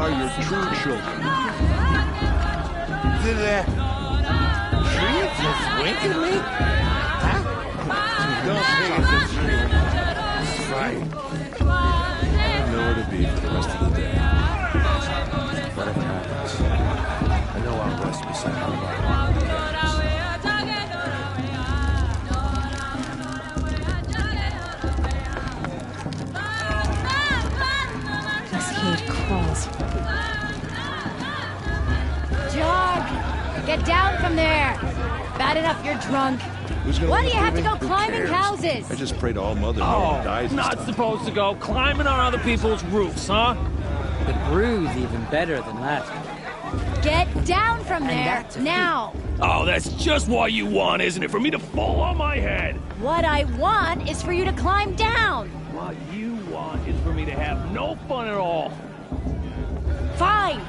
are your true children. Did that tree just wink at me? Huh? Don't think it's a dream. Right. I don't know where to be for the rest of the day. Whatever happens, I know I'll rest beside my mother. Cascade crawls. Jog! Get down from there! Bad enough you're drunk. Who's gonna Why look do you have at to me? go Who climbing cares? houses? I just pray to all mother no one dies this not time. supposed to go climbing on other people's roofs, huh? The brew's even better than that. Get down from there, that's a now! Oh, that's just what you want, isn't it? For me to fall on my head. What I want is for you to climb down! What you want is for me to have no fun at all. Fine!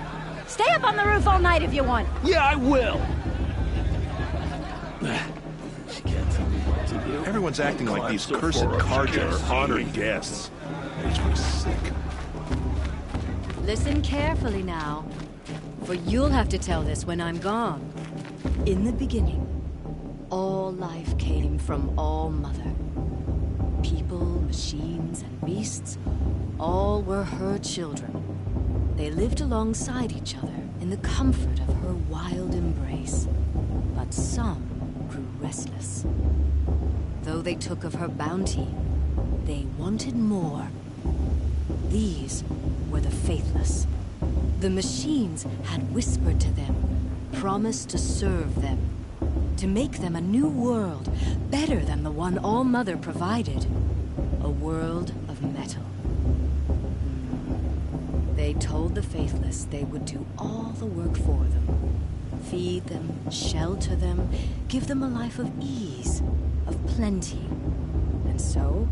Stay up on the roof all night if you want. Yeah, I will. She can't tell me what to do. Everyone's acting like these So cursed far up, she carjacks can't are honoring see me. guests. Makes me sick. Listen carefully now, for you'll have to tell this when I'm gone. In the beginning, all life came from All Mother. People, machines, and beasts, all were her children. They lived alongside each other in the comfort of her wild embrace. But some grew restless. Though they took of her bounty, they wanted more. These were the faithless. The machines had whispered to them, promised to serve them, to make them a new world, better than the one All Mother provided. A world of metal. They told the faithless they would do all the work for them. Feed them, shelter them, give them a life of ease, of plenty. And so,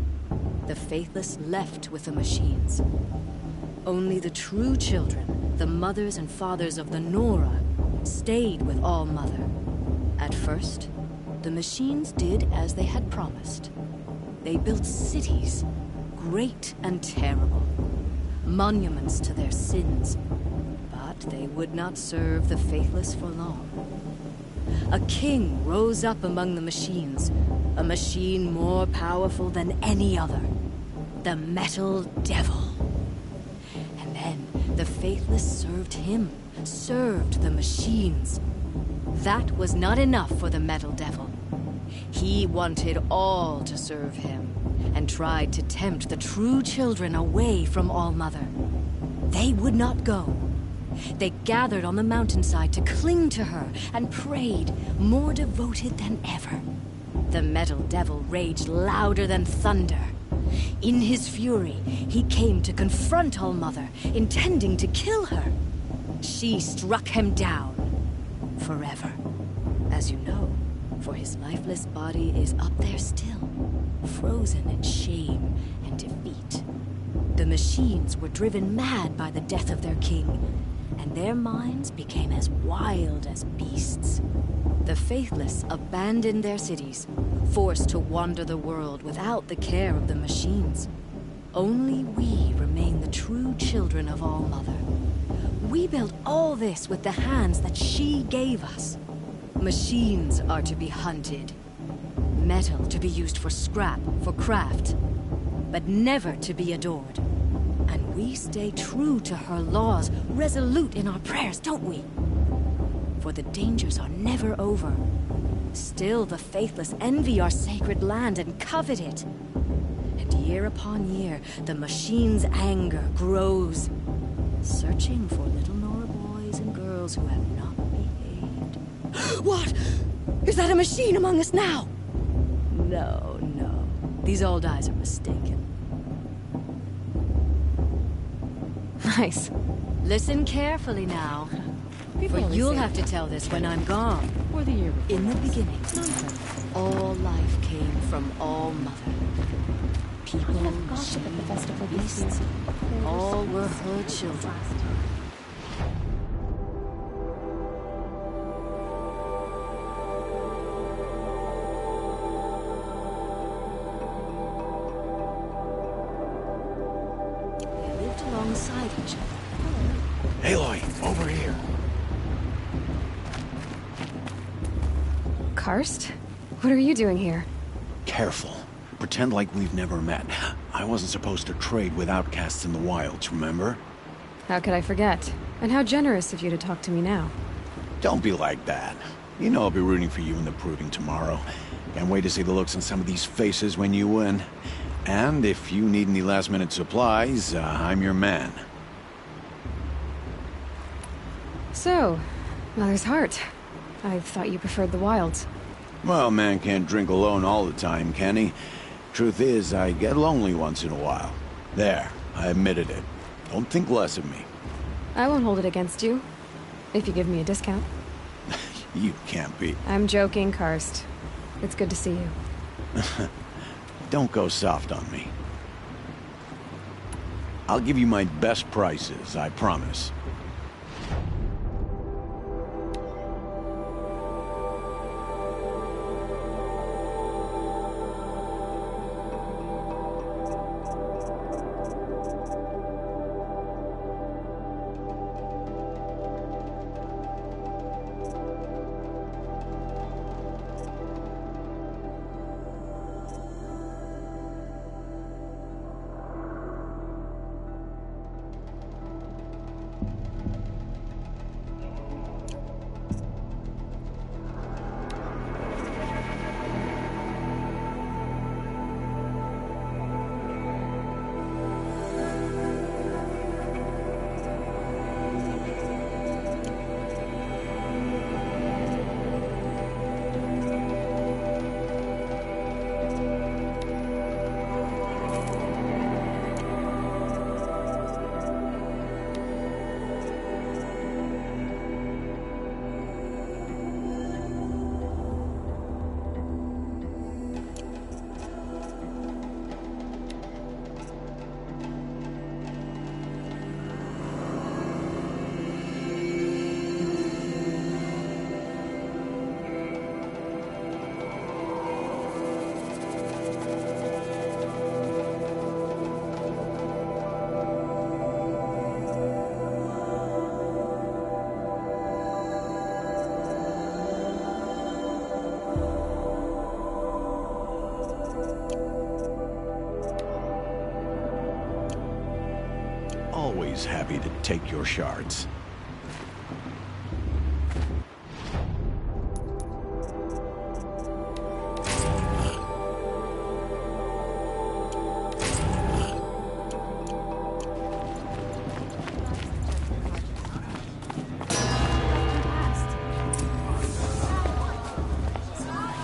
the faithless left with the machines. Only the true children, the mothers and fathers of the Nora, stayed with All Mother. At first, the machines did as they had promised. They built cities, great and terrible, monuments to their sins. But they would not serve the faithless for long. A king rose up among the machines, a machine more powerful than any other, the Metal Devil. And then the faithless served him, served the machines. That was not enough for the Metal Devil. He wanted all to serve him, and tried to tempt the true children away from All Mother. They would not go. They gathered on the mountainside to cling to her and prayed, more devoted than ever. The Metal Devil raged louder than thunder. In his fury, he came to confront All Mother, intending to kill her. She struck him down, forever. As you know, for his lifeless body is up there still, frozen in shame and defeat. The machines were driven mad by the death of their king, and their minds became as wild as beasts. The faithless abandoned their cities, forced to wander the world without the care of the machines. Only we remain the true children of All Mother. We built all this with the hands that she gave us. Machines are to be hunted. Metal to be used for scrap, for craft. But never to be adored. And we stay true to her laws, resolute in our prayers, don't we? For the dangers are never over. Still the faithless envy our sacred land and covet it. And year upon year, the machine's anger grows, searching for little Nora boys and girls who have not behaved. What? Is that a machine among us now? No, no. These old eyes are mistaken. Nice. Listen carefully now. For you'll have to tell this when I'm gone. Or the year before. In the beginning, all life came from All Mother. People, Gossip at the festival this beasts, year. all were her children. They lived alongside each other. Aloy, over here. Karst? What are you doing here? Careful. Pretend like we've never met. I wasn't supposed to trade with outcasts in the wilds, remember? How could I forget? And how generous of you to talk to me now. Don't be like that. You know I'll be rooting for you in the proving tomorrow. Can't wait to see the looks on some of these faces when you win. And if you need any last-minute supplies, I'm your man. So, Mother's Heart. I thought you preferred the wilds. Well, man can't drink alone all the time, can he? Truth is, I get lonely once in a while. There, I admitted it. Don't think less of me. I won't hold it against you. If you give me a discount. You can't be. I'm joking, Karst. It's good to see you. Don't go soft on me. I'll give you my best prices, I promise. Always happy to take your shards.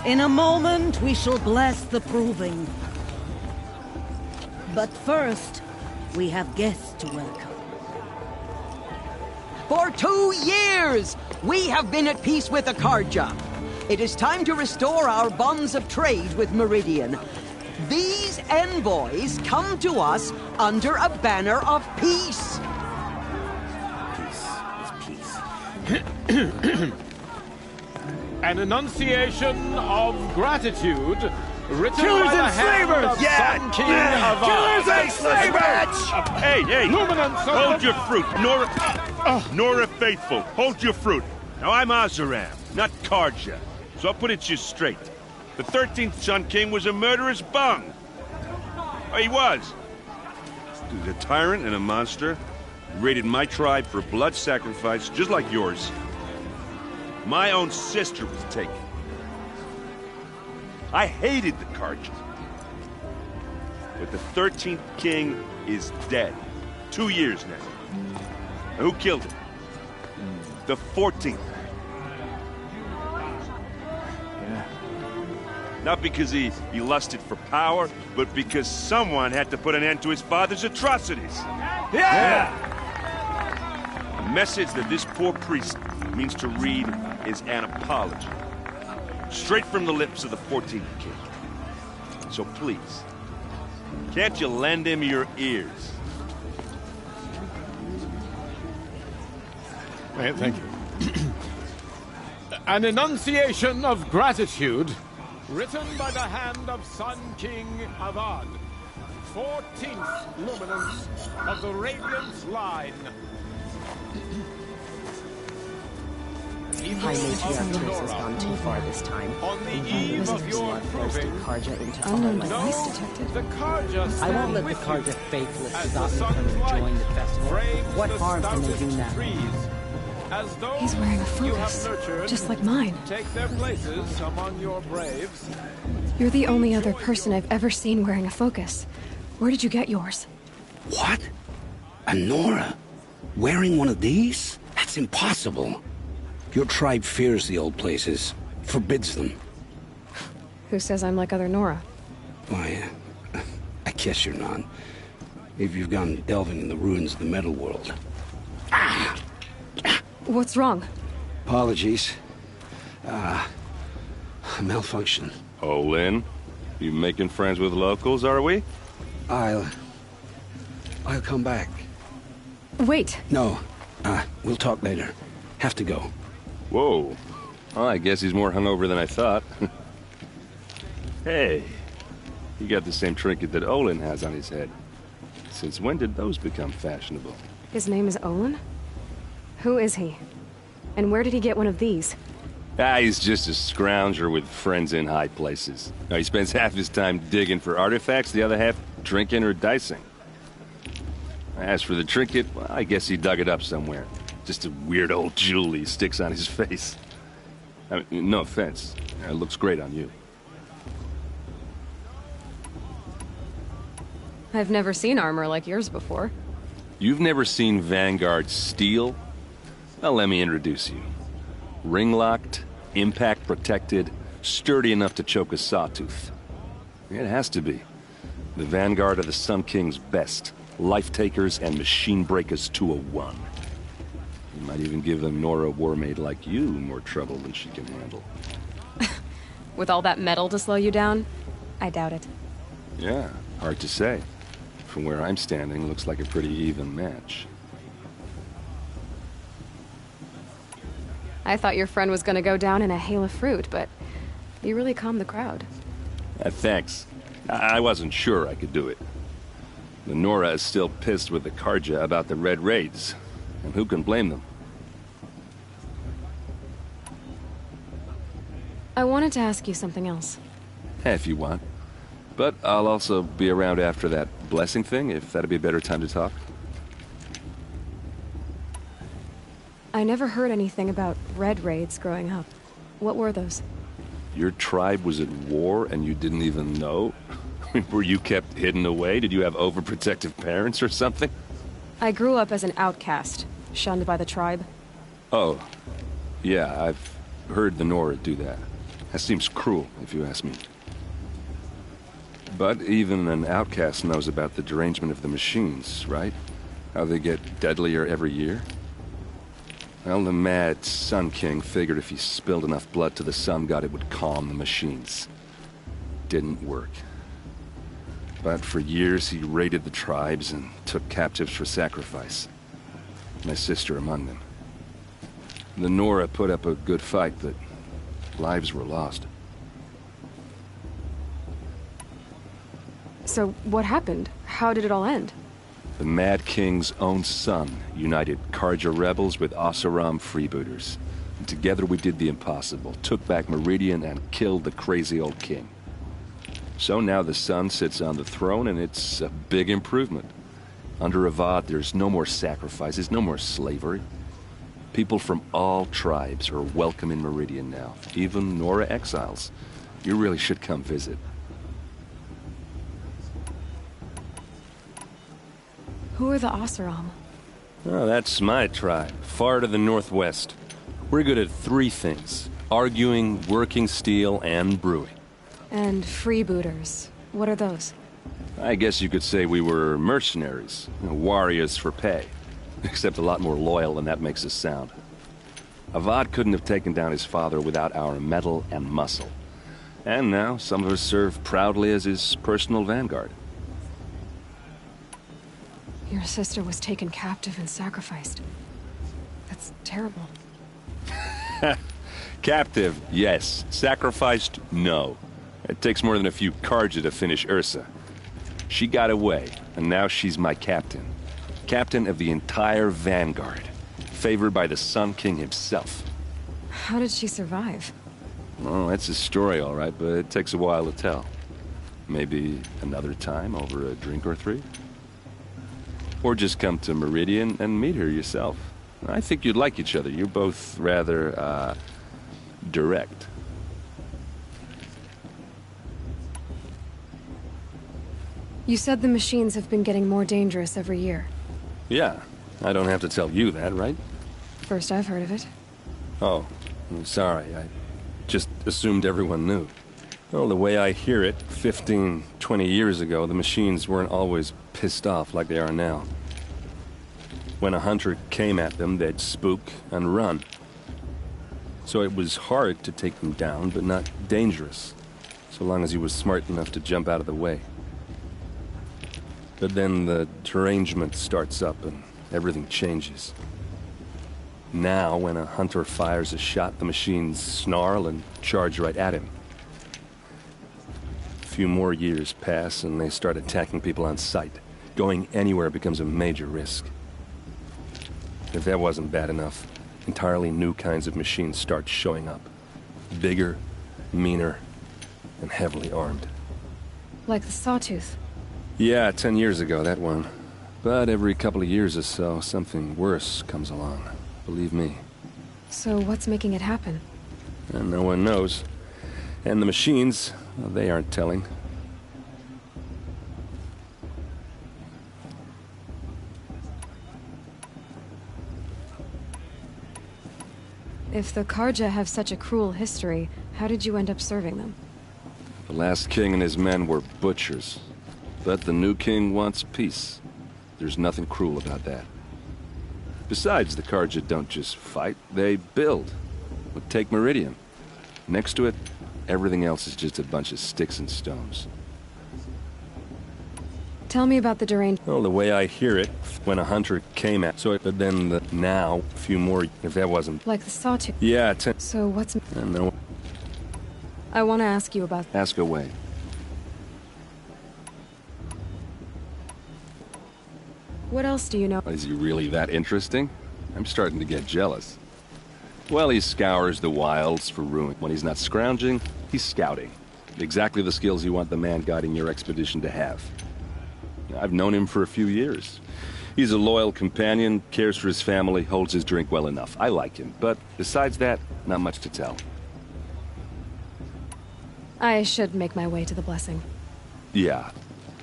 In a moment, we shall bless the proving. But first, we have guests to welcome. For 2 years, we have been at peace with Akarja. It is time to restore our bonds of trade with Meridian. These envoys come to us under a banner of peace. An enunciation of gratitude written Killers by the and hand slavers! of Sun King of Killers and slavers! Hey! Luminance of Hold the- your fruit, Nora Faithful. Hold your fruit. Now I'm Azaram, not Karja, so I'll put it to you straight. The 13th Sun King was a murderous bung. Oh, he was. He was a tyrant and a monster. He raided my tribe for blood sacrifice, just like yours. My own sister was taken. I hated the Karja. But the 13th king is dead. 2 years now. And who killed him? The 14th. Yeah. Not because he lusted for power, but because someone had to put an end to his father's atrocities. Yeah! The message that this poor priest means to read is an apology. Straight from the lips of the 14th king. So please, can't you lend him your ears? Thank you. An enunciation of gratitude written by the hand of Sun King Avad, 14th luminance of the Radiant line. High Matriarch has gone too far this time. On the eve of your proving, Karja into Unknown our device no, detected. the Karja I won't let stand the with Karja you faithless as stop the me from sun's enjoying light the festival. frames What the harm can they do stoutest now? trees. As those He's wearing a you have focus, nurtured just like mine. take their places among your braves. You're the only other person I've ever seen wearing a focus. Where did you get yours? What? A Nora? Wearing one of these? That's impossible. Your tribe fears the old places, forbids them. Who says I'm like other Nora? Why, I guess you're not. If you've gone delving in the ruins of the metal world. What's wrong? Apologies. Malfunction. Oh, Lynn? You making friends with locals, are we? I'll come back. Wait! No, we'll talk later. Have to go. Whoa. Well, I guess he's more hungover than I thought. Hey, you got the same trinket that Olin has on his head. Since when did those become fashionable? His name is Olin? Who is he? And where did he get one of these? He's just a scrounger with friends in high places. Now, he spends half his time digging for artifacts, the other half drinking or dicing. As for the trinket, well, I guess he dug it up somewhere. Just a weird old jewel he sticks on his face. I mean, no offense. It looks great on you. I've never seen armor like yours before. You've never seen Vanguard steel? Well, let me introduce you. Ring-locked, impact-protected, sturdy enough to choke a sawtooth. It has to be. The Vanguard of the Sun King's best. Life-takers and machine breakers to a one. You might even give a Nora Warmaid like you more trouble than she can handle. With all that metal to slow you down? I doubt it. Yeah, hard to say. From where I'm standing, looks like a pretty even match. I thought your friend was gonna go down in a hail of fruit, but you really calmed the crowd. Thanks. I wasn't sure I could do it. The Nora is still pissed with the Karja about the Red Raids, and who can blame them? I wanted to ask you something else. If you want. But I'll also be around after that blessing thing, if that'd be a better time to talk. I never heard anything about Red Raids growing up. What were those? Your tribe was at war and you didn't even know? Were you kept hidden away? Did you have overprotective parents or something? I grew up as an outcast, shunned by the tribe. Oh, yeah, I've heard the Nora do that. That seems cruel, if you ask me. But even an outcast knows about the derangement of the machines, right? How they get deadlier every year? Well, the mad Sun King figured if he spilled enough blood to the Sun God, it would calm the machines. Didn't work. But for years, he raided the tribes and took captives for sacrifice. My sister among them. The Nora put up a good fight, but lives were lost. So, what happened? How did it all end? The Mad King's own son united Karja rebels with Oseram freebooters. And together we did the impossible, took back Meridian and killed the crazy old king. So now the Sun sits on the throne and it's a big improvement. Under Avad, there's no more sacrifices, no more slavery. People from all tribes are welcome in Meridian now, even Nora exiles. You really should come visit. Who are the Oseram? Oh, that's my tribe, far to the northwest. We're good at three things: arguing, working steel, and brewing. And freebooters. What are those? I guess you could say we were mercenaries, warriors for pay. Except a lot more loyal than that makes us sound. Avad couldn't have taken down his father without our metal and muscle. And now some of us serve proudly as his personal vanguard. Your sister was taken captive and sacrificed. That's terrible. Captive, yes. Sacrificed, no. It takes more than a few Karja to finish Ursa. She got away, and now she's my captain. Captain of the entire Vanguard. favored by the Sun King himself. How did she survive? Oh, that's a story, all right, but it takes a while to tell. Maybe another time over a drink or three? Or just come to Meridian and meet her yourself. I think you'd like each other. You're both rather, direct. You said the machines have been getting more dangerous every year. Yeah, I don't have to tell you that, right? First I've heard of it. Oh, I'm sorry. I just assumed everyone knew. Well, the way I hear it, 15, 20 years ago, the machines weren't always pissed off like they are now. When a hunter came at them, they'd spook and run. So it was hard to take them down, but not dangerous, so long as he was smart enough to jump out of the way. But then the derangement starts up and everything changes. Now, when a hunter fires a shot, the machines snarl and charge right at him. A few more years pass and they start attacking people on sight. Going anywhere becomes a major risk. If that wasn't bad enough, entirely new kinds of machines start showing up. Bigger, meaner, and heavily armed. Like the Sawtooth. Yeah, 10 years ago, that one. But every couple of years or so, something worse comes along. Believe me. So what's making it happen? And no one knows. And the machines, well, they aren't telling. If the Karja have such a cruel history, how did you end up serving them? The last king and his men were butchers. But the new king wants peace. There's nothing cruel about that. Besides, the Karja don't just fight, they build. But take Meridian. Next to it, everything else is just a bunch of sticks and stones. Tell me about the deranged... Well, the way I hear it, when a hunter came at... but then now, a few more, if that wasn't... Like the Sawtooth? Yeah, So what's... No. I want to ask you about... Ask away. What else do you know? Is he really that interesting? I'm starting to get jealous. Well, he scours the wilds for ruin. When he's not scrounging, he's scouting. Exactly the skills you want the man guiding your expedition to have. I've known him for a few years. He's a loyal companion, cares for his family, holds his drink well enough. I like him, but besides that, not much to tell. I should make my way to the blessing. Yeah.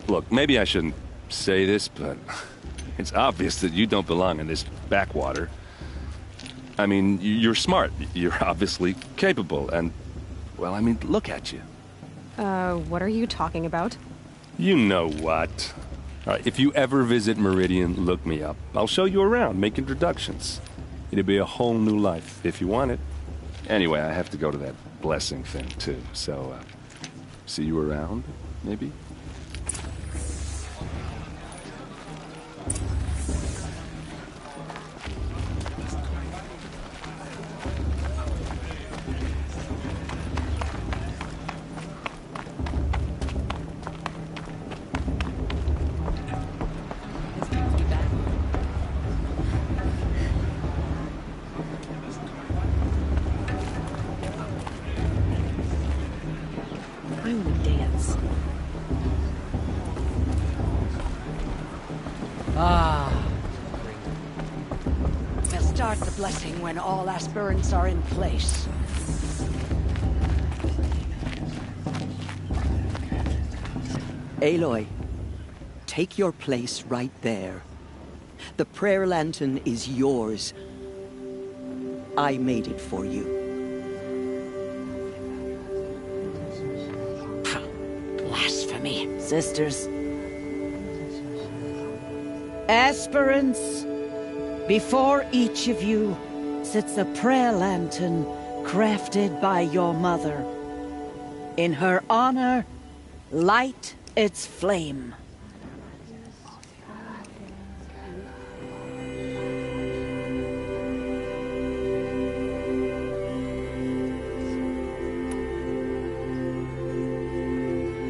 Look, maybe I shouldn't say this, but it's obvious that you don't belong in this backwater. I mean, you're smart. You're obviously capable, and... well, I mean, look at you. What are you talking about? You know what. All right, if you ever visit Meridian, look me up. I'll show you around, make introductions. It'll be a whole new life, if you want it. Anyway, I have to go to that blessing thing, too. So, see you around, maybe? We'll start the blessing when all aspirants are in place. Aloy, take your place right there. The prayer lantern is yours. I made it for you. Blasphemy. Sisters. Aspirants, before each of you sits a prayer lantern crafted by your mother. In her honor, light its flame.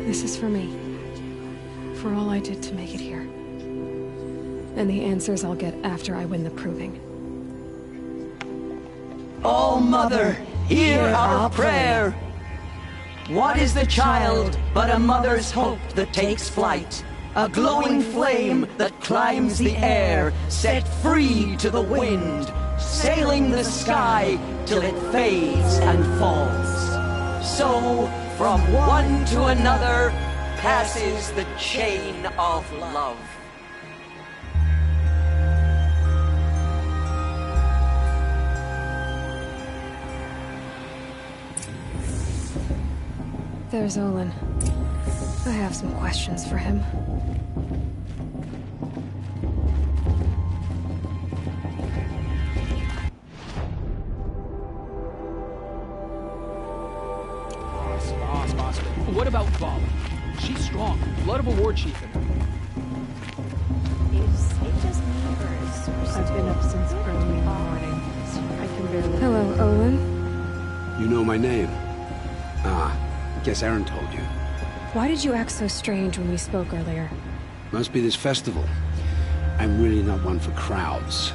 This is for me. For all I did to make it here. And the answers I'll get after I win the proving. All Mother, hear our prayer. What is the child but a mother's hope that takes flight? A glowing flame that climbs the air, set free to the wind, sailing the sky till it fades and falls. So, from one to another, passes the chain of love. There's Olin. I have some questions for him. Boss. What about Vala? She's strong. Blood of a war chief in her. Is it just me or is I've been up since early in the morning. I can barely... Hello, Olin. You know my name? Ah, guess Aaron told you. Why did you act so strange when we spoke earlier? Must be this festival. I'm really not one for crowds.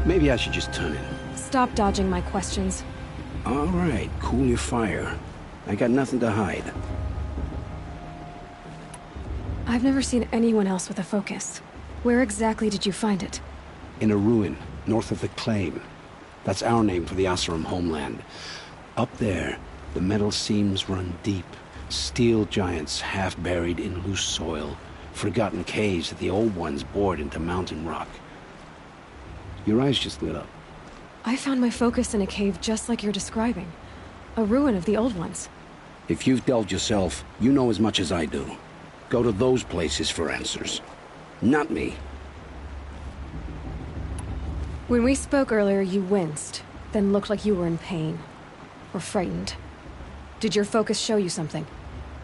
Maybe I should just turn in. Stop dodging my questions. All right, cool your fire. I got nothing to hide. I've never seen anyone else with a focus. Where exactly did you find it? In a ruin, north of the Claim. That's our name for the Oseram homeland. Up there, the metal seams run deep. Steel giants half buried in loose soil. Forgotten caves that the old ones bored into mountain rock. Your eyes just lit up. I found my focus in a cave just like you're describing. A ruin of the old ones. If you've delved yourself, you know as much as I do. Go to those places for answers. Not me. When we spoke earlier, you winced, then looked like you were in pain. Or frightened. Did your focus show you something?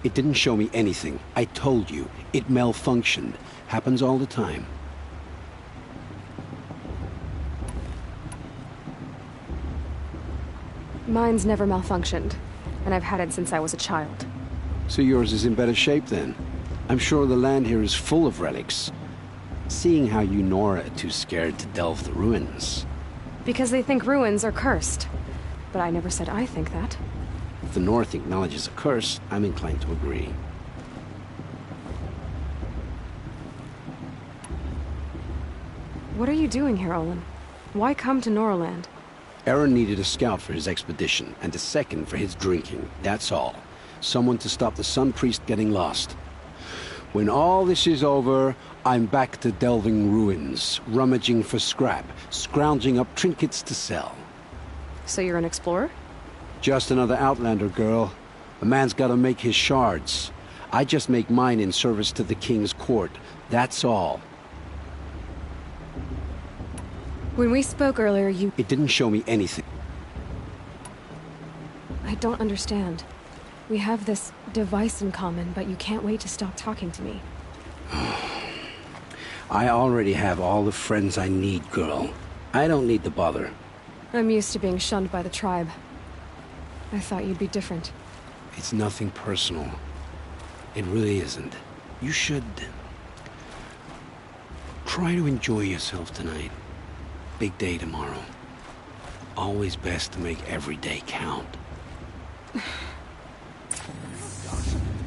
It didn't show me anything. I told you. It malfunctioned. Happens all the time. Mine's never malfunctioned, and I've had it since I was a child. So yours is in better shape then? I'm sure the land here is full of relics. Seeing how you Nora are too scared to delve the ruins. Because they think ruins are cursed. But I never said I think that. If the North acknowledges a curse, I'm inclined to agree. What are you doing here, Olin? Why come to Noraland? Aaron needed a scout for his expedition, and a second for his drinking. That's all. Someone to stop the Sun Priest getting lost. When all this is over, I'm back to delving ruins, rummaging for scrap, scrounging up trinkets to sell. So you're an explorer? Just another Outlander, girl. A man's gotta make his shards. I just make mine in service to the King's court. That's all. When we spoke earlier, you... It didn't show me anything. I don't understand. We have this device in common, but you can't wait to stop talking to me. I already have all the friends I need, girl. I don't need the bother. I'm used to being shunned by the tribe. I thought you'd be different. It's nothing personal. It really isn't. You should... try to enjoy yourself tonight. Big day tomorrow. Always best to make every day count.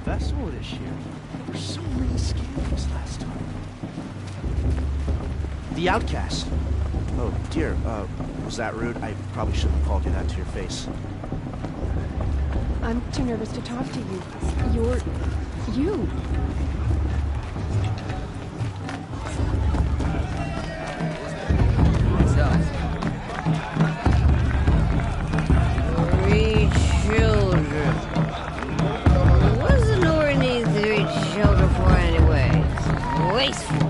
Festival this year. There were so many scams last time. The Outcast. Oh dear, was that rude? I probably shouldn't have called you that to your face. I'm too nervous to talk to you. You're... you. Three children. What does the Nora need 3 children for anyway? It's wasteful.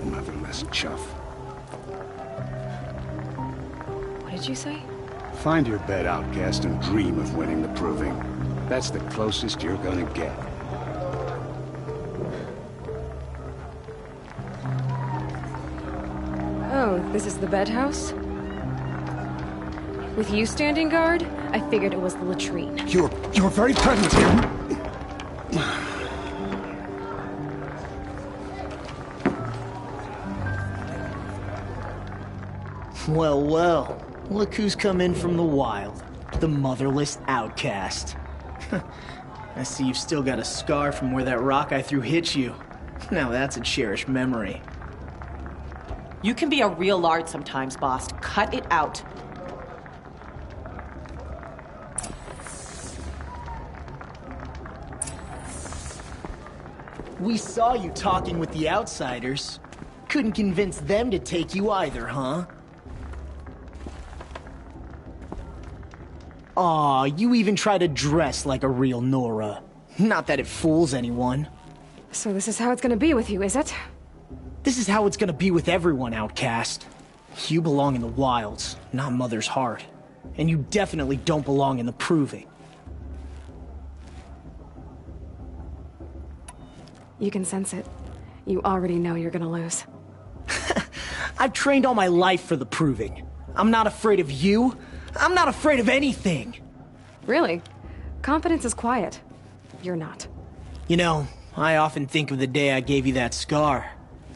Motherless chuff. What did you say? Find your bed, outcast, and dream of winning the proving. That's the closest you're gonna get. This is the bed house? With you standing guard, I figured it was the latrine. You're very present here. Well, well. Look who's come in from the wild. The motherless outcast. I see you've still got a scar from where that rock I threw hit you. Now that's a cherished memory. You can be a real lard sometimes, boss. Cut it out. We saw you talking with the outsiders. Couldn't convince them to take you either, huh? Aw, you even try to dress like a real Nora. Not that it fools anyone. So this is how it's gonna be with you, is it? This is how it's gonna be with everyone, outcast. You belong in the wilds, not Mother's Heart. And you definitely don't belong in the Proving. You can sense it. You already know you're gonna lose. I've trained all my life for the Proving. I'm not afraid of you. I'm not afraid of anything. Really? Confidence is quiet. You're not. You know, I often think of the day I gave you that scar.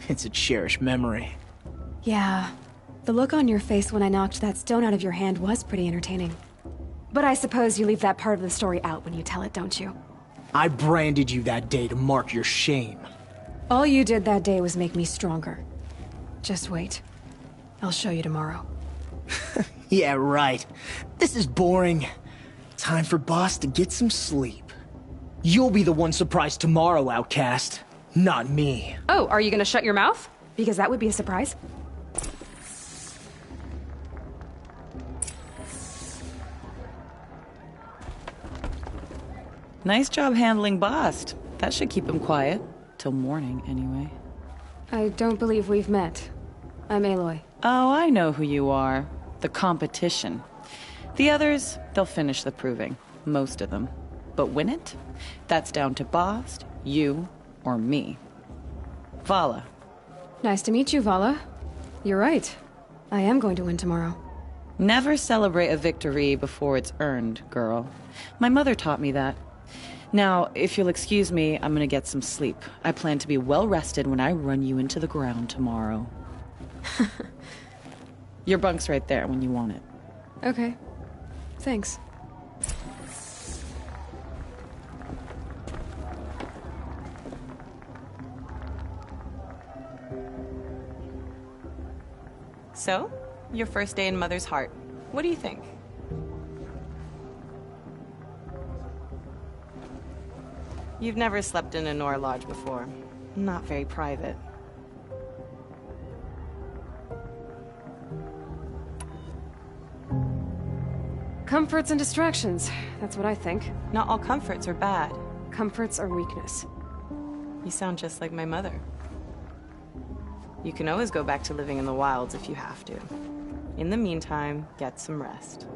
It's a cherished memory. Yeah. The look on your face when I knocked that stone out of your hand was pretty entertaining. But I suppose you leave that part of the story out when you tell it, don't you? I branded you that day to mark your shame. All you did that day was make me stronger. Just wait. I'll show you tomorrow. Yeah, right. This is boring. Time for Boss to get some sleep. You'll be the one surprised tomorrow, outcast. Not me. Oh, are you gonna shut your mouth? Because that would be a surprise. Nice job handling Bast. That should keep him quiet. Till morning, anyway. I don't believe we've met. I'm Aloy. Oh, I know who you are. The competition. The others, they'll finish the Proving. Most of them. But win it? That's down to Bast, you, or me. Vala. Nice to meet you, Vala. You're right. I am going to win tomorrow. Never celebrate a victory before it's earned, girl. My mother taught me that. Now, if you'll excuse me, I'm gonna get some sleep. I plan to be well rested when I run you into the ground tomorrow. Your bunk's right there when you want it. Okay. Thanks. So, your first day in Mother's Heart. What do you think? You've never slept in a Nora Lodge before. Not very private. Comforts and distractions. That's what I think. Not all comforts are bad. Comforts are weakness. You sound just like my mother. You can always go back to living in the wilds if you have to. In the meantime, get some rest.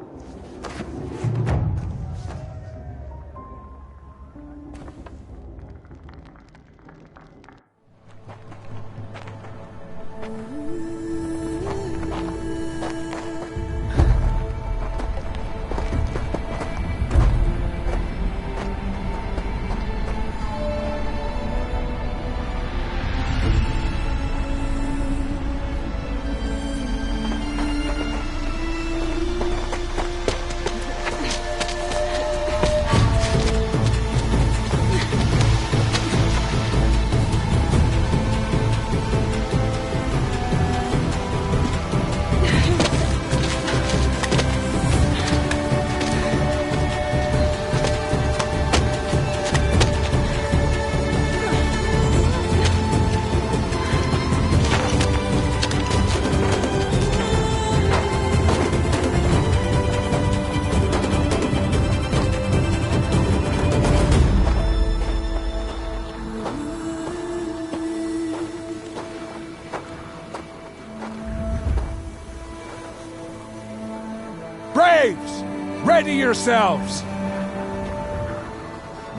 Braves! Ready yourselves!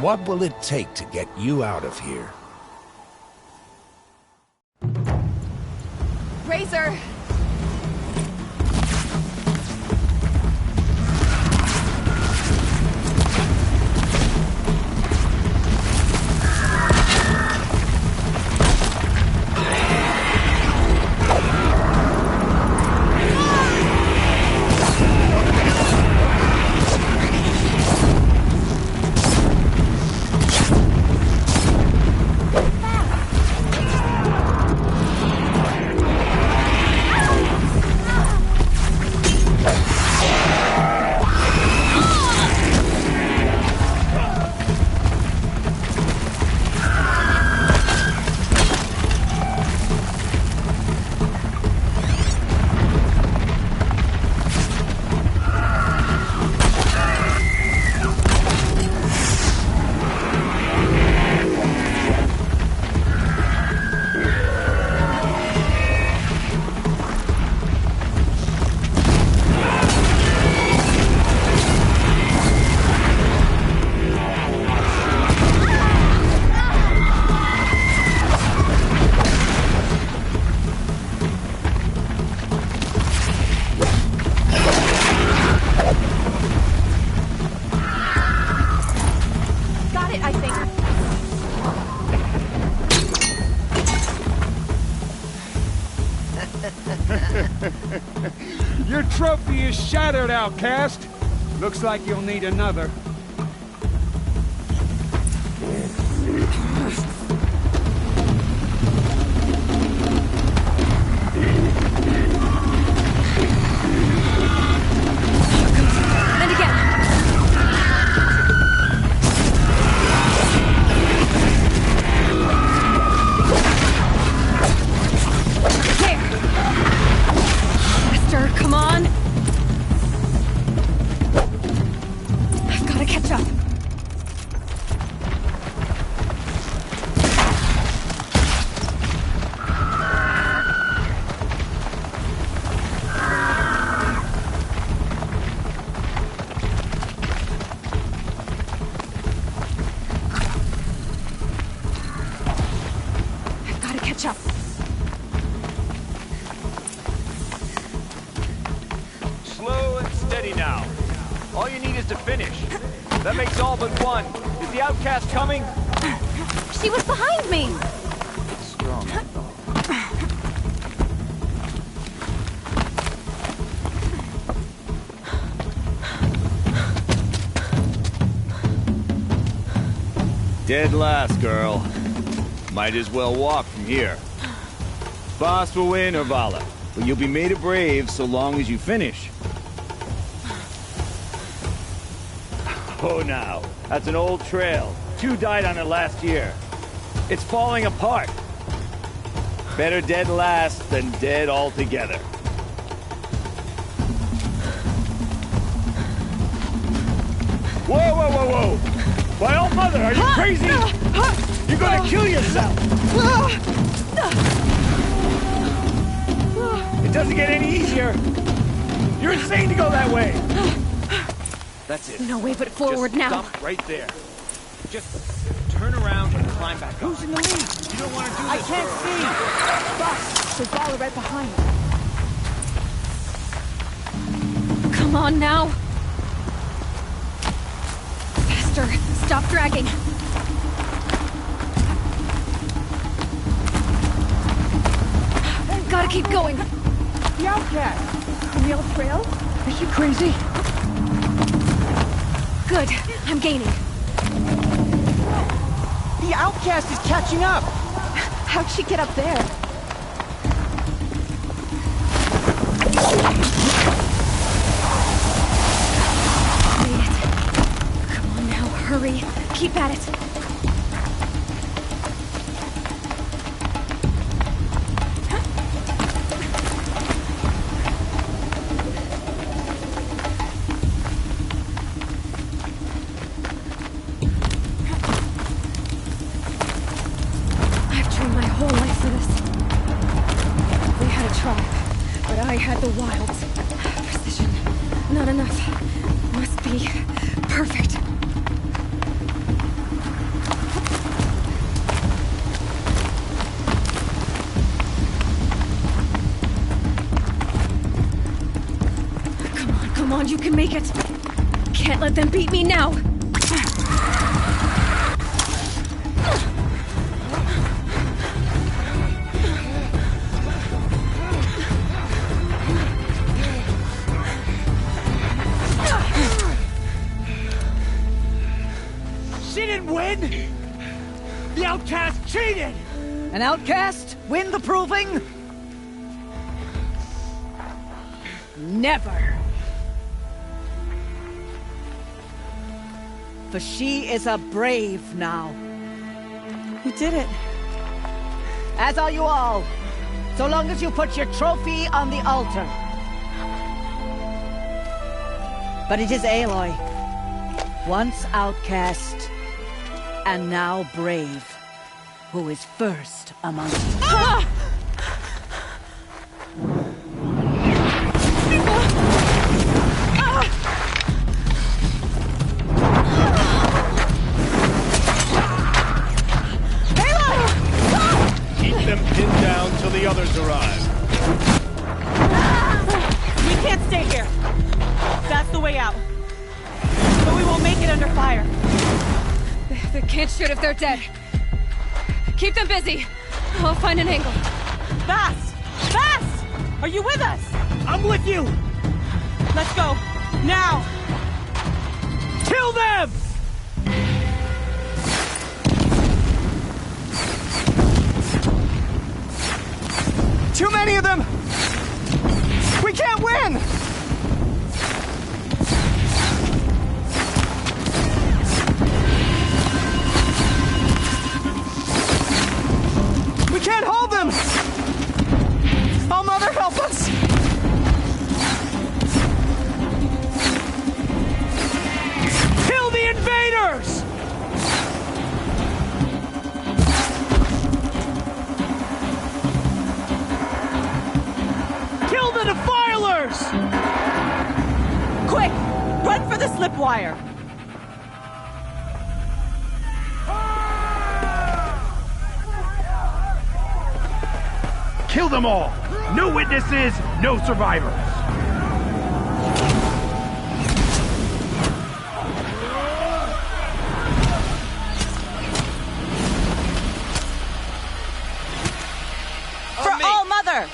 What will it take to get you out of here? Razor! trophy is shattered, outcast. Looks like you'll need another. And again. There. Faster, come on. I've got to catch up. Catch up. Slow and steady now. All you need is to finish. That makes all but one. Is the outcast coming? She was behind me. Strong. Dead last, girl. Might as well walk from here. Boss will win or Vala, but you'll be made a brave so long as you finish. Oh, now, that's an old trail. 2 died on it last year. It's falling apart. Better dead last than dead altogether. Whoa, whoa, whoa, whoa! My old mother, are you crazy? You're gonna kill yourself! It doesn't get any easier! You're insane to go that way! That's it. No way but forward Just now. Stop right there. Just turn around and climb back up. Who's in the lead? You don't want to do this. I can't see! Boss, there's Vala right behind me. Come on now. Faster. Stop dragging. Gotta keep going. The outcast! On the old trail? Is she crazy? Good. I'm gaining. The outcast is catching up! How'd she get up there? Made it. Come on now, hurry. Keep at it. I had the wilds. Precision. Not enough. Must be perfect. Come on, you can make it. Can't let them beat me now. The outcast cheated! An outcast win the proving? Never. For she is a brave now. You did it. As are you all. So long as you put your trophy on the altar. But it is Aloy. Once outcast, and now brave, who is first among you. Ah! Keep them pinned down till the others arrive. We can't stay here. That's the way out. But we won't make it under fire. They can't shoot if they're dead. Keep them busy. I'll find an angle. Fast! Fast! Are you with us? I'm with you! Let's go! Now! Kill them! Too many of them! We can't win! We can't hold them! Oh, Mother, help us! Kill the invaders! Kill the defilers! Quick! Run for the slip wire! Kill them all! No witnesses, no survivors! For All Mother!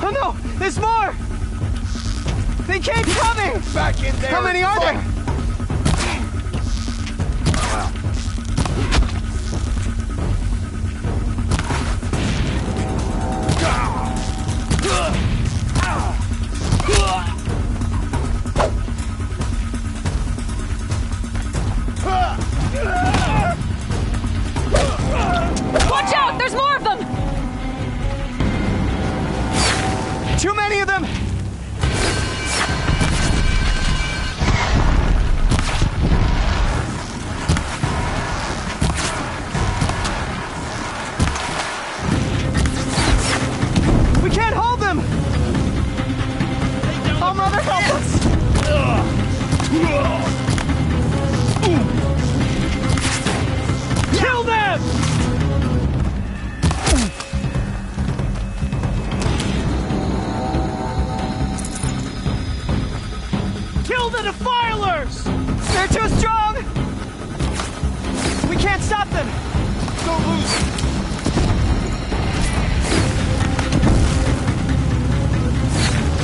Oh no! There's more! They keep coming! Back in there! How many are there? Watch out! There's more of them! Too many of them! We can't hold them! Oh, Mother, help us! Kill them! Kill the defilers! They're too strong! We can't stop them! Don't lose!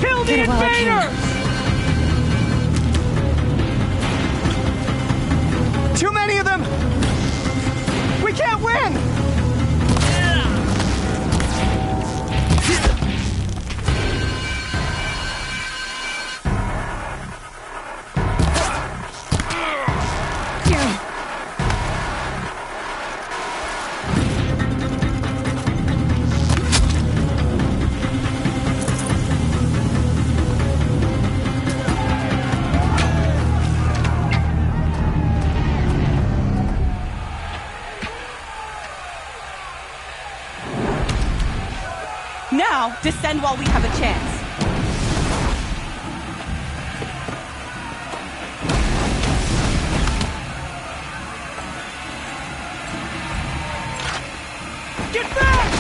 Kill the invaders! Too many of them! We can't win! Now, descend while we have a chance. Get back!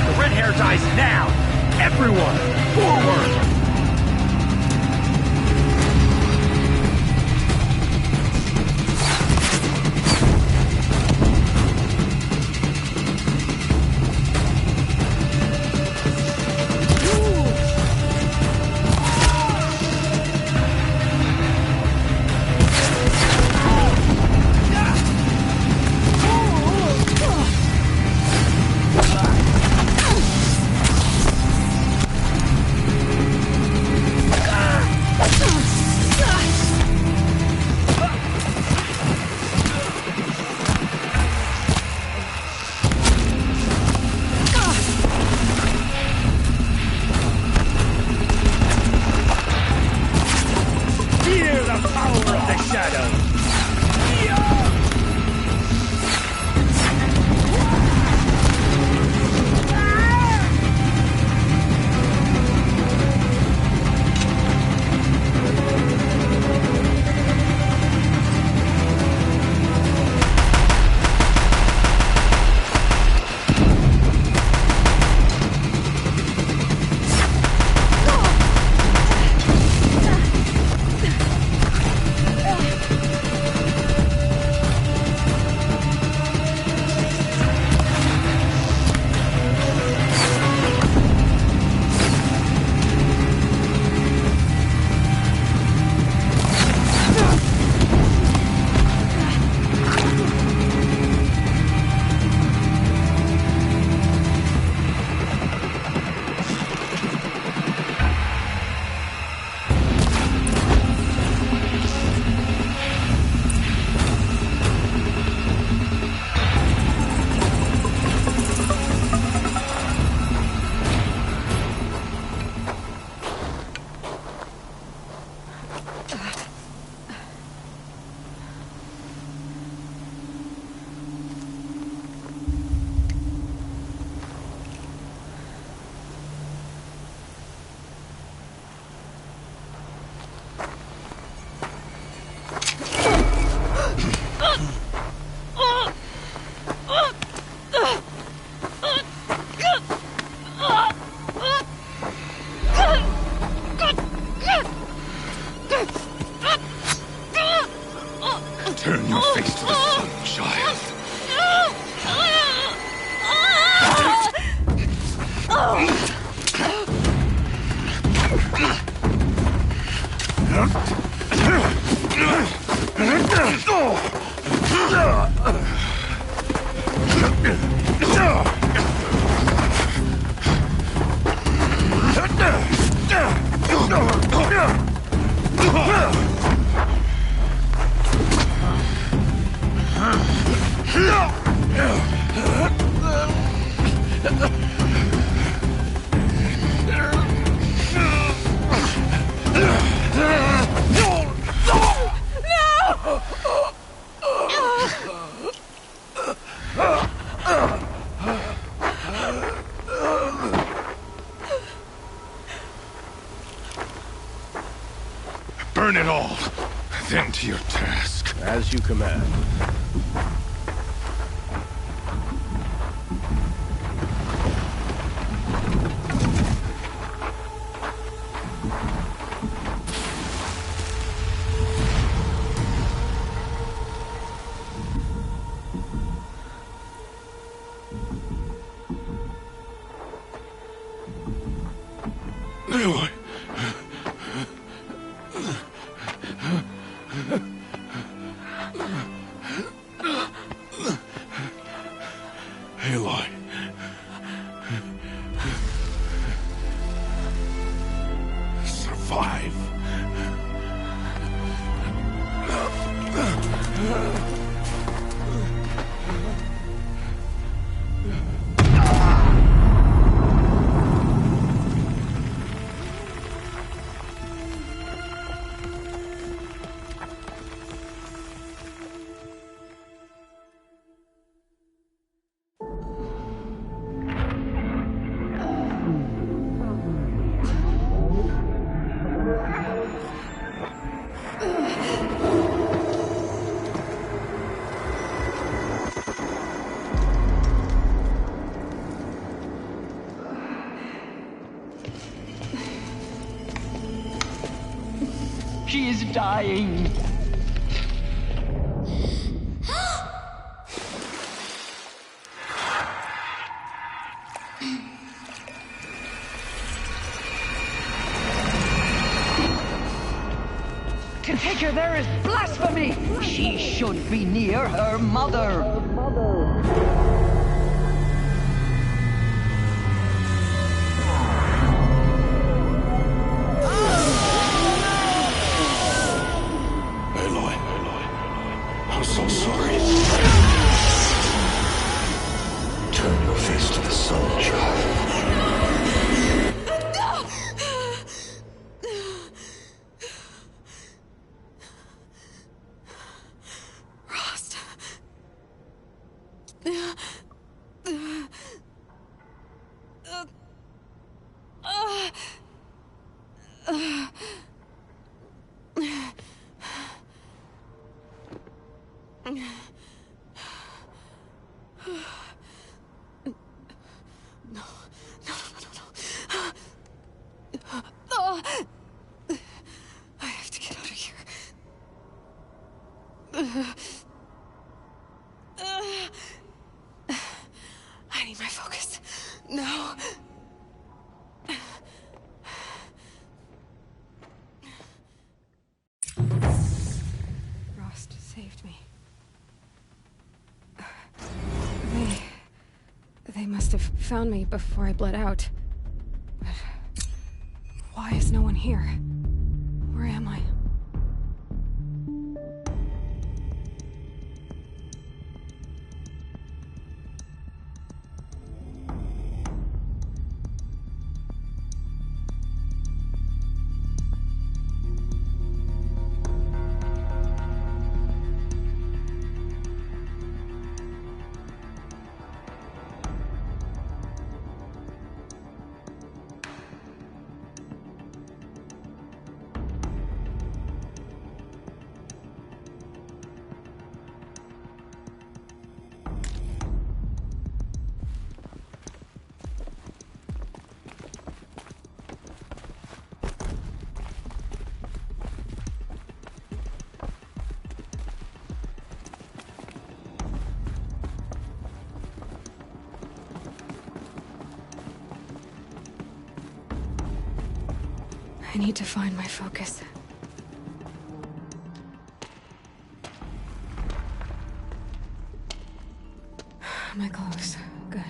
The red hair dies now! Everyone, forward! Burn it all, then to your task. As you command. Aloy. Aloy. Survive. She is dying. To take her there is blasphemy. She should be near her mother. I'm so sorry. Turn your face to the sun, child. Rost. I have to get out of here. I need my focus. No. Rost saved me. They must have found me before I bled out. But why is no one here? Where am I? I need to find my focus. My clothes. Good.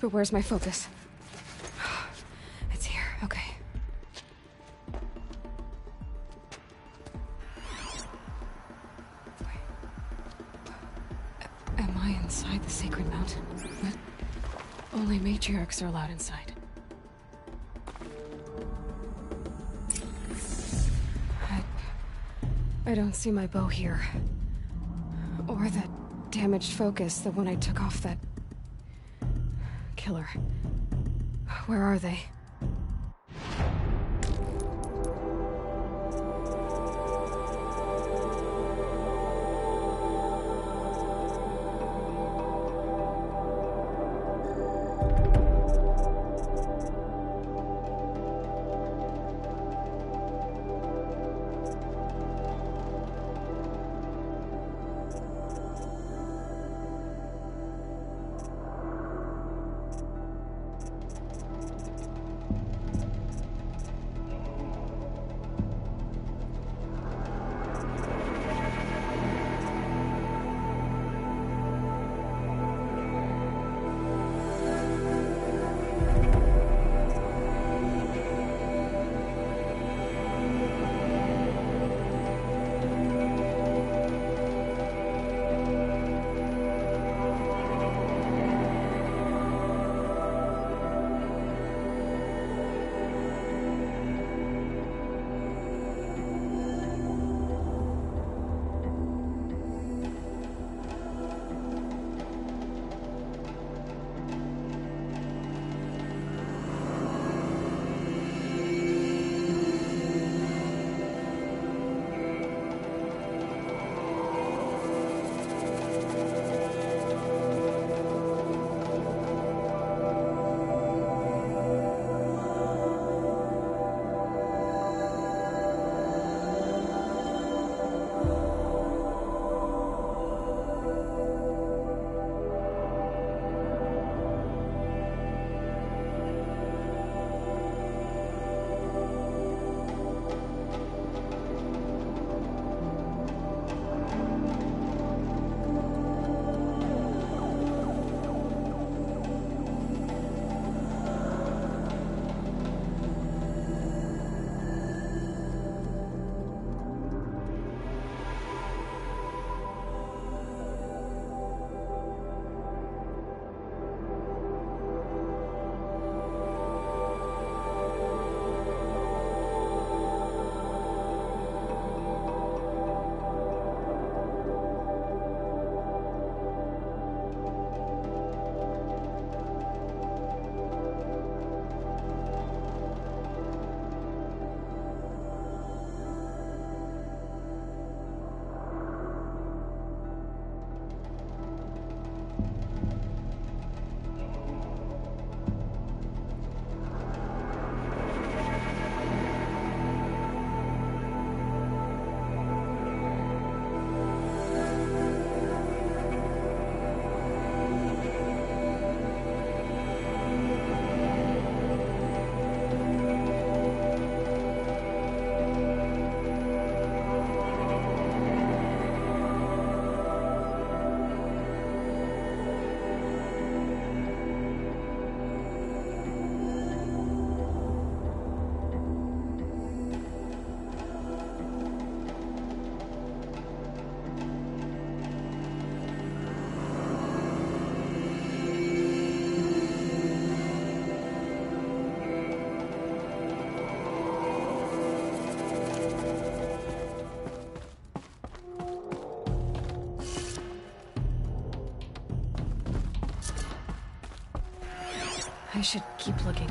But where's my focus? It's here. Okay. Inside the sacred mountain, but only matriarchs are allowed inside. I don't see my bow here. Or that damaged focus, the one I took off that killer. Where are they? I should keep looking.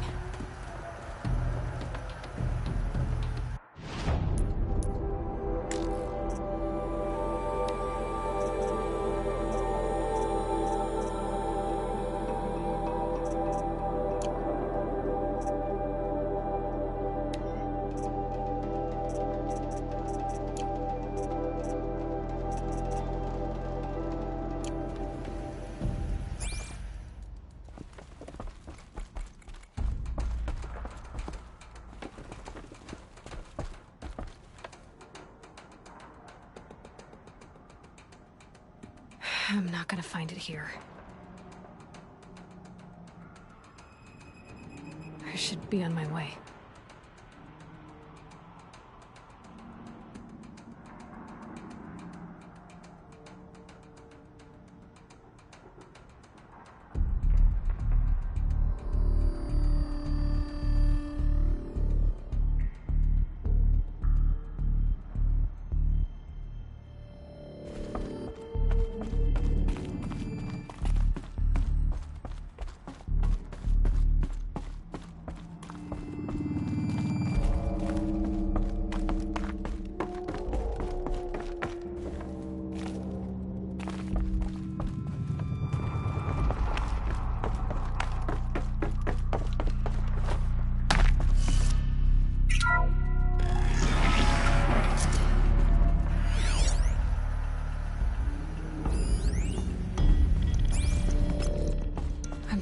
I'm not gonna find it here. I should be on my way.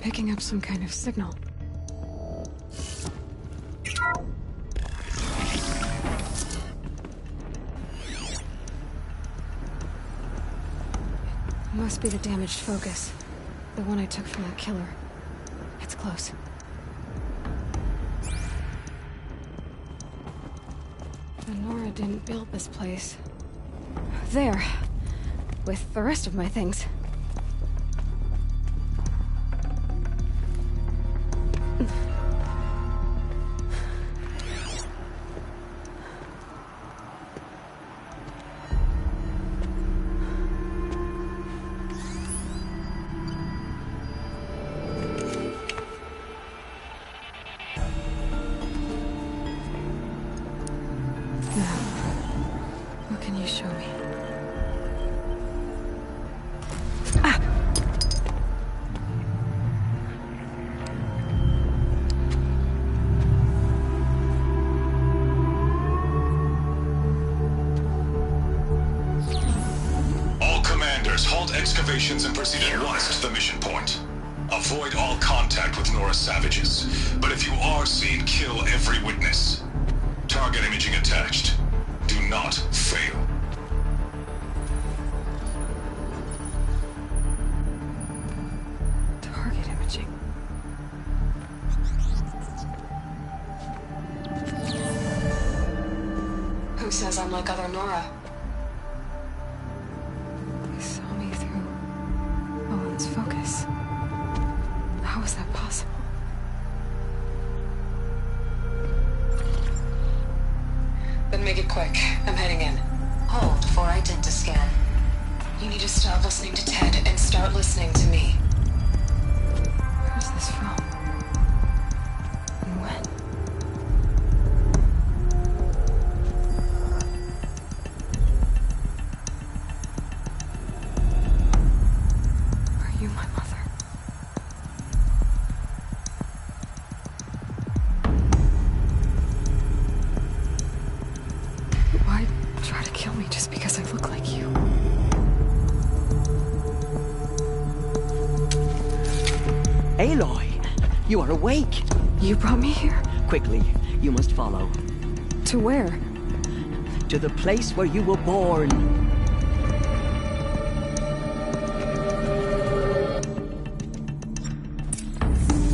picking up some kind of signal. It must be the damaged focus. The one I took from that killer. It's close. The Nora didn't build this place. There. With the rest of my things. What can you show me? All commanders, halt excavations and proceed at once to the mission point. Avoid all contact with Nora savages, but if you are seen, kill every witness. Target imaging attached. Do not fail. Target imaging. Who says I'm like other Nora? They saw me through Owen's focus. How is that possible? Then make it quick. I'm heading in. Hold for identiscan. You need to stop listening to Ted and start listening to me. Where's this from? And when? Are you my mother? Why try to kill me just because I look like you? Aloy, you are awake. You brought me here? Quickly, you must follow. To where? To the place where you were born.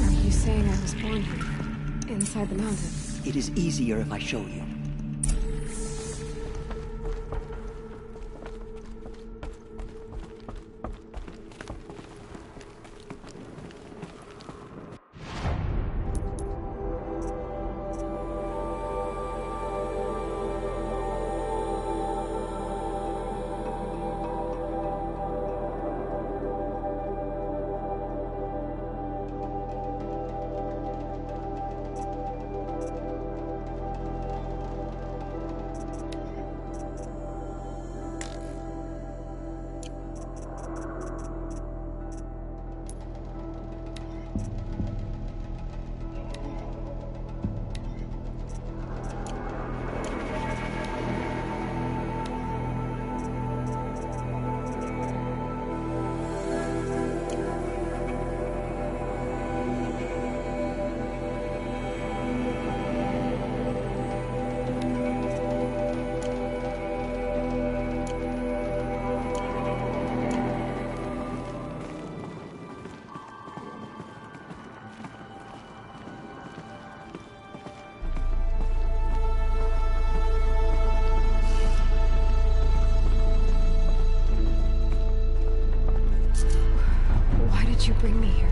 Are you saying I was born here? Inside the mountain? It is easier if I show you. You bring me here?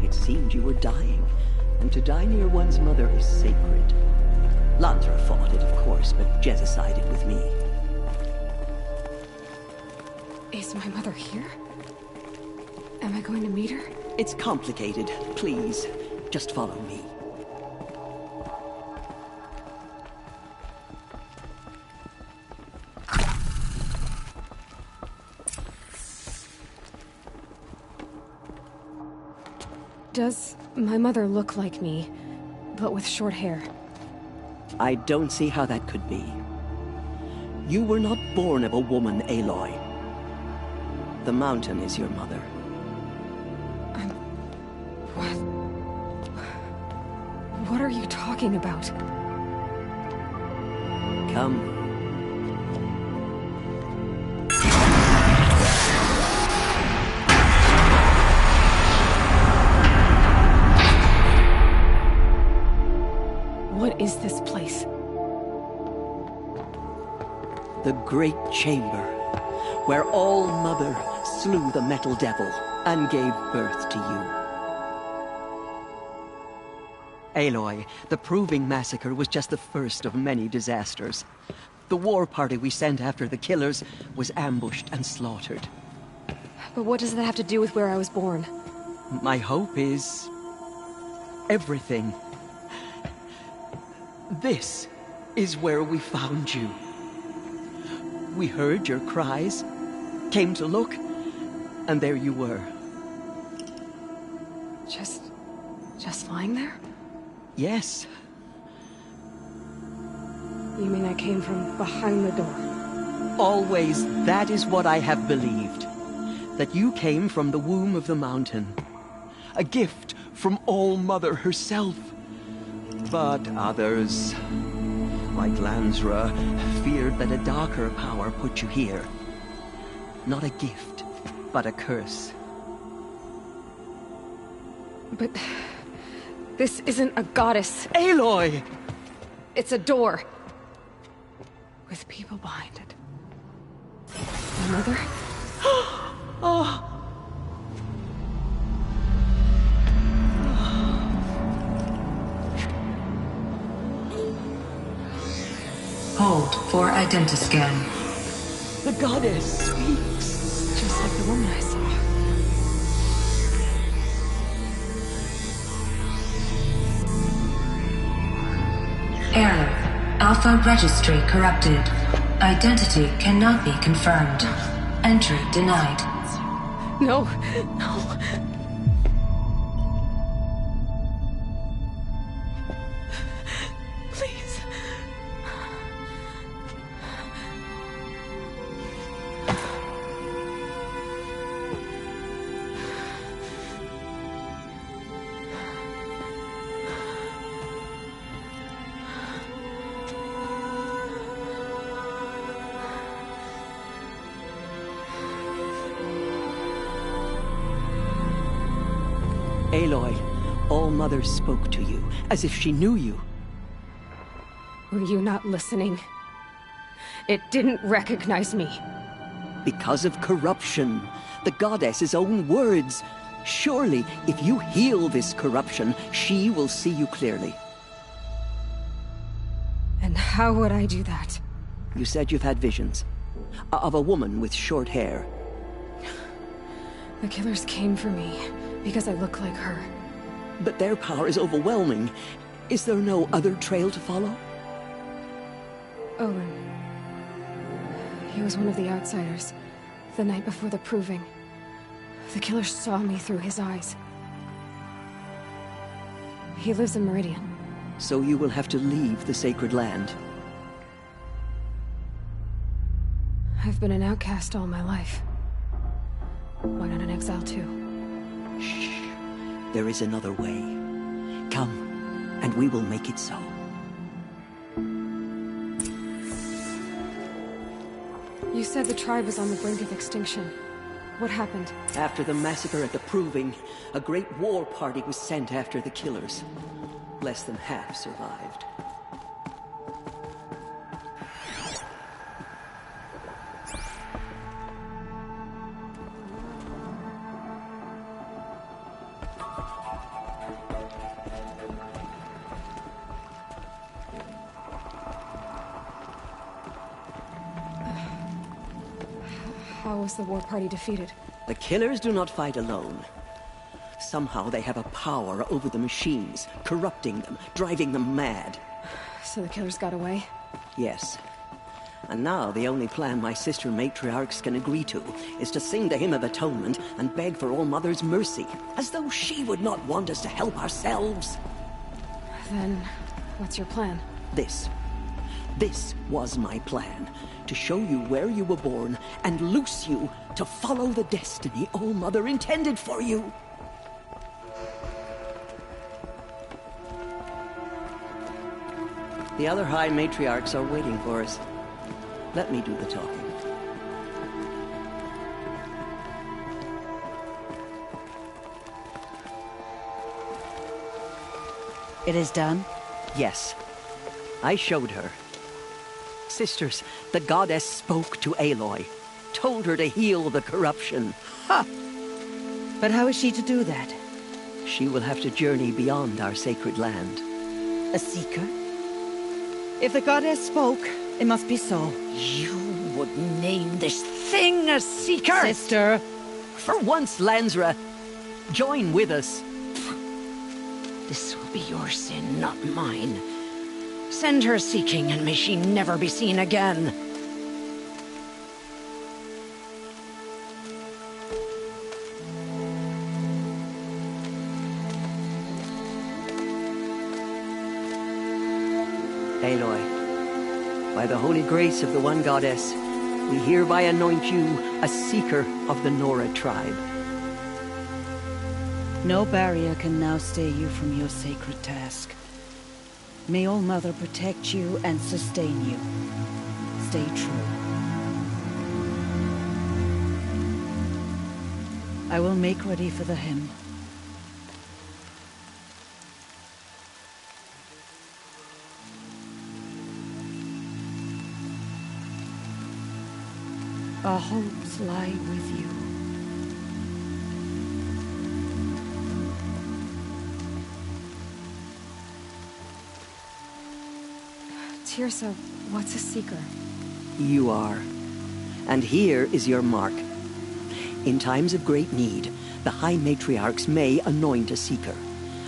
It seemed you were dying, and to die near one's mother is sacred. Landra fought it, of course, but Jezza sided with me. Is my mother here? Am I going to meet her? It's complicated. Please, just follow me. Does my mother look like me, but with short hair? I don't see how that could be. You were not born of a woman, Aloy. The mountain is your mother. What? talking about? Come. What is this place? The Great Chamber, where All-Mother slew the Metal Devil and gave birth to you. Aloy, the Proving Massacre was just the first of many disasters. The war party we sent after the killers was ambushed and slaughtered. But what does that have to do with where I was born? My hope is... everything. This is where we found you. We heard your cries, came to look, and there you were. Just lying there? Yes. You mean I came from behind the door? Always, that is what I have believed. That you came from the womb of the mountain. A gift from All-Mother herself. But others, like Lansra, feared that a darker power put you here. Not a gift, but a curse. But... this isn't a goddess. Aloy! It's a door. With people behind it. My mother? Oh! Hold for identiscan. The goddess speaks. Just like the woman I saw. Error. Alpha registry corrupted. Identity cannot be confirmed. Entry denied. No, no. Please. Aloy, All-Mother spoke to you, as if she knew you. Were you not listening? It didn't recognize me. Because of corruption. The goddess's own words. Surely, if you heal this corruption, she will see you clearly. And how would I do that? You said you've had visions. Of a woman with short hair. The killers came for me, because I look like her. But their power is overwhelming. Is there no other trail to follow? Owen. He was one of the outsiders. The night before the Proving. The killers saw me through his eyes. He lives in Meridian. So you will have to leave the sacred land. I've been an outcast all my life. Why not an exile too? Shh. There is another way. Come, and we will make it so. You said the tribe was on the brink of extinction. What happened? After the massacre at the Proving, a great war party was sent after the killers. Less than half survived. How was the war party defeated? The killers do not fight alone. Somehow they have a power over the machines, corrupting them, driving them mad. So the killers got away? Yes. And now the only plan my sister matriarchs can agree to is to sing the Hymn of Atonement and beg for All-Mother's mercy, as though she would not want us to help ourselves. Then, what's your plan? This was my plan. To show you where you were born and loose you to follow the destiny All-Mother intended for you. The other High Matriarchs are waiting for us. Let me do the talking. It is done? Yes. I showed her. Sisters, the goddess spoke to Aloy. Told her to heal the corruption. Ha! But how is she to do that? She will have to journey beyond our sacred land. A seeker? If the goddess spoke, it must be so. You would name this thing a seeker? Sister! For once, Lansra, join with us. This will be your sin, not mine. Send her seeking, and may she never be seen again. Aloy, by the holy grace of the One Goddess, we hereby anoint you a seeker of the Nora tribe. No barrier can now stay you from your sacred task. May All Mother protect you and sustain you. Stay true. I will make ready for the hymn. Our hopes lie with you. Teersa, what's a seeker? You are. And here is your mark. In times of great need, the High Matriarchs may anoint a seeker.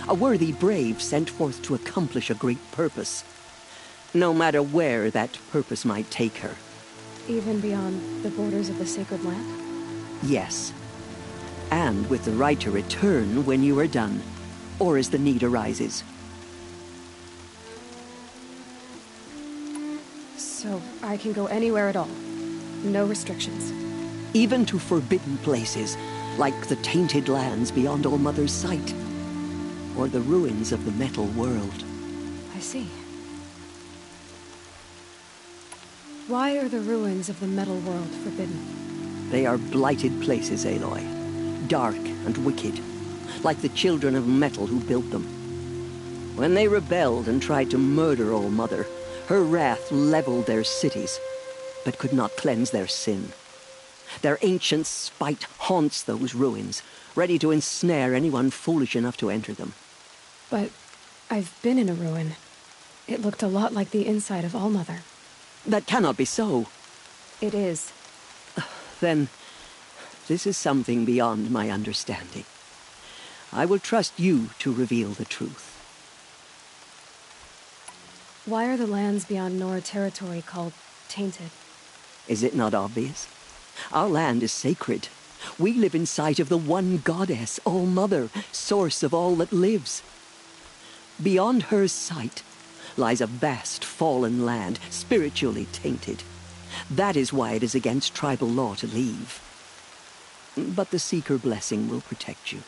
A worthy brave sent forth to accomplish a great purpose. No matter where that purpose might take her. Even beyond the borders of the sacred land? Yes. And with the right to return when you are done, or as the need arises. So I can go anywhere at all? No restrictions? Even to forbidden places, like the tainted lands beyond All Mother's sight. Or the ruins of the metal world. I see. Why are the ruins of the metal world forbidden? They are blighted places, Aloy. Dark and wicked, like the children of metal who built them. When they rebelled and tried to murder All Mother, her wrath leveled their cities, but could not cleanse their sin. Their ancient spite haunts those ruins, ready to ensnare anyone foolish enough to enter them. But I've been in a ruin. It looked a lot like the inside of All Mother. That cannot be so. It is. Then, this is something beyond my understanding. I will trust you to reveal the truth. Why are the lands beyond Nora territory called tainted? Is it not obvious? Our land is sacred. We live in sight of the One Goddess, All Mother, source of all that lives. Beyond her sight lies a vast fallen land, spiritually tainted. That is why it is against tribal law to leave. But the Seeker blessing will protect you.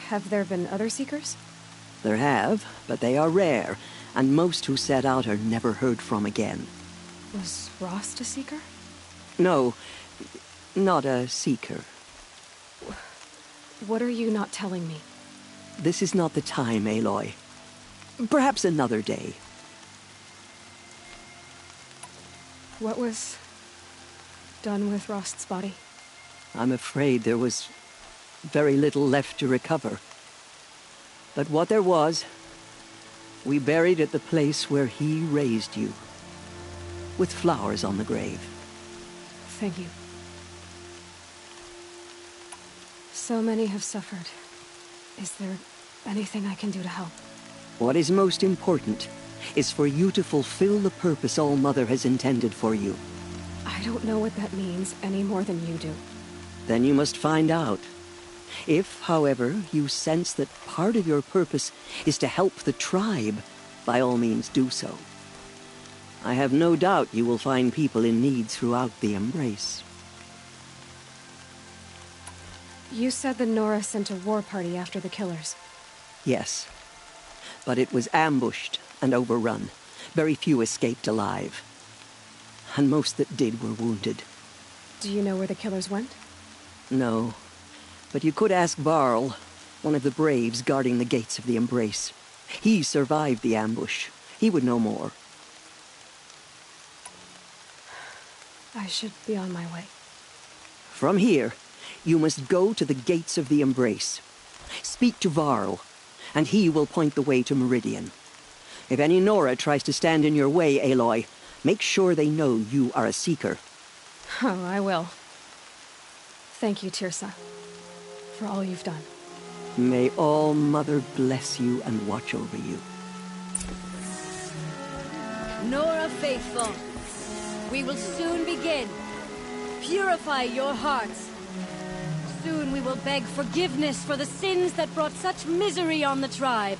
Have there been other Seekers? There have, but they are rare, and most who set out are never heard from again. Was Rost a Seeker? No, not a Seeker. What are you not telling me? This is not the time, Aloy. Perhaps another day. What was done with Rost's body? I'm afraid there was very little left to recover. But what there was, we buried at the place where he raised you, with flowers on the grave. Thank you. So many have suffered. Is there anything I can do to help? What is most important is for you to fulfill the purpose All Mother has intended for you. I don't know what that means any more than you do. Then you must find out. If, however, you sense that part of your purpose is to help the tribe, by all means do so. I have no doubt you will find people in need throughout the Embrace. You said the Nora sent a war party after the killers. Yes. but it was ambushed and overrun. Very few escaped alive. And most that did were wounded. Do you know where the killers went? No. But you could ask Varl, one of the braves guarding the gates of the Embrace. He survived the ambush. He would know more. I should be on my way. From here, you must go to the gates of the Embrace. Speak to Varl, and he will point the way to Meridian. If any Nora tries to stand in your way, Aloy, make sure they know you are a Seeker. Oh, I will. Thank you, Teersa, for all you've done. May All Mother bless you and watch over you. Nora Faithful, we will soon begin. Purify your hearts. Soon we will beg forgiveness for the sins that brought such misery on the tribe.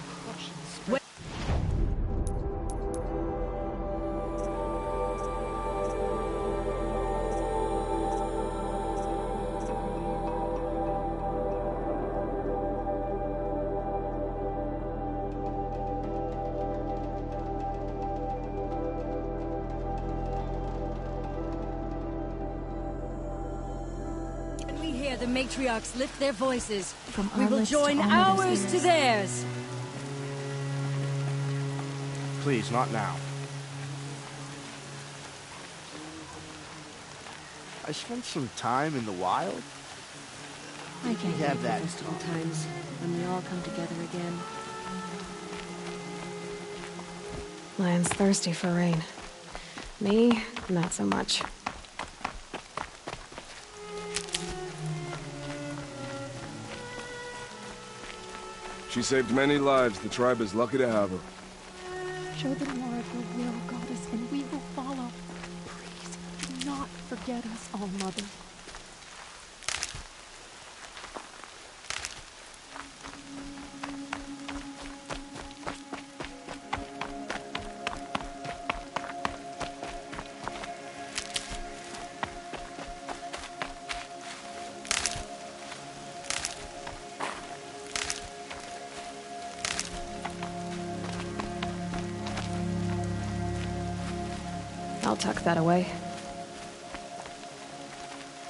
The matriarchs lift their voices. We will join ours to theirs. Please, not now. I spent some time in the wild. I can't have wait that. for festival times when we all come together again. Lion's thirsty for rain. Me, not so much. She saved many lives. The tribe is lucky to have her. Show the Nora of your will, Goddess, and we will follow. Please, do not forget us, All-Mother. I'll tuck that away.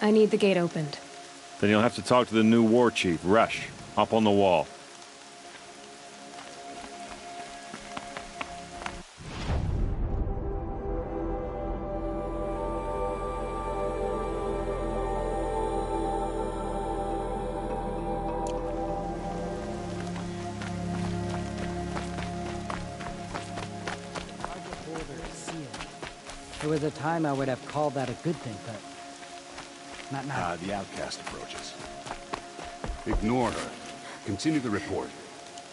I need the gate opened. Then you'll have to talk to the new war chief, Resh, up on the wall. There was a time I would have called that a good thing, but not now. The outcast approaches. Ignore her. Continue the report.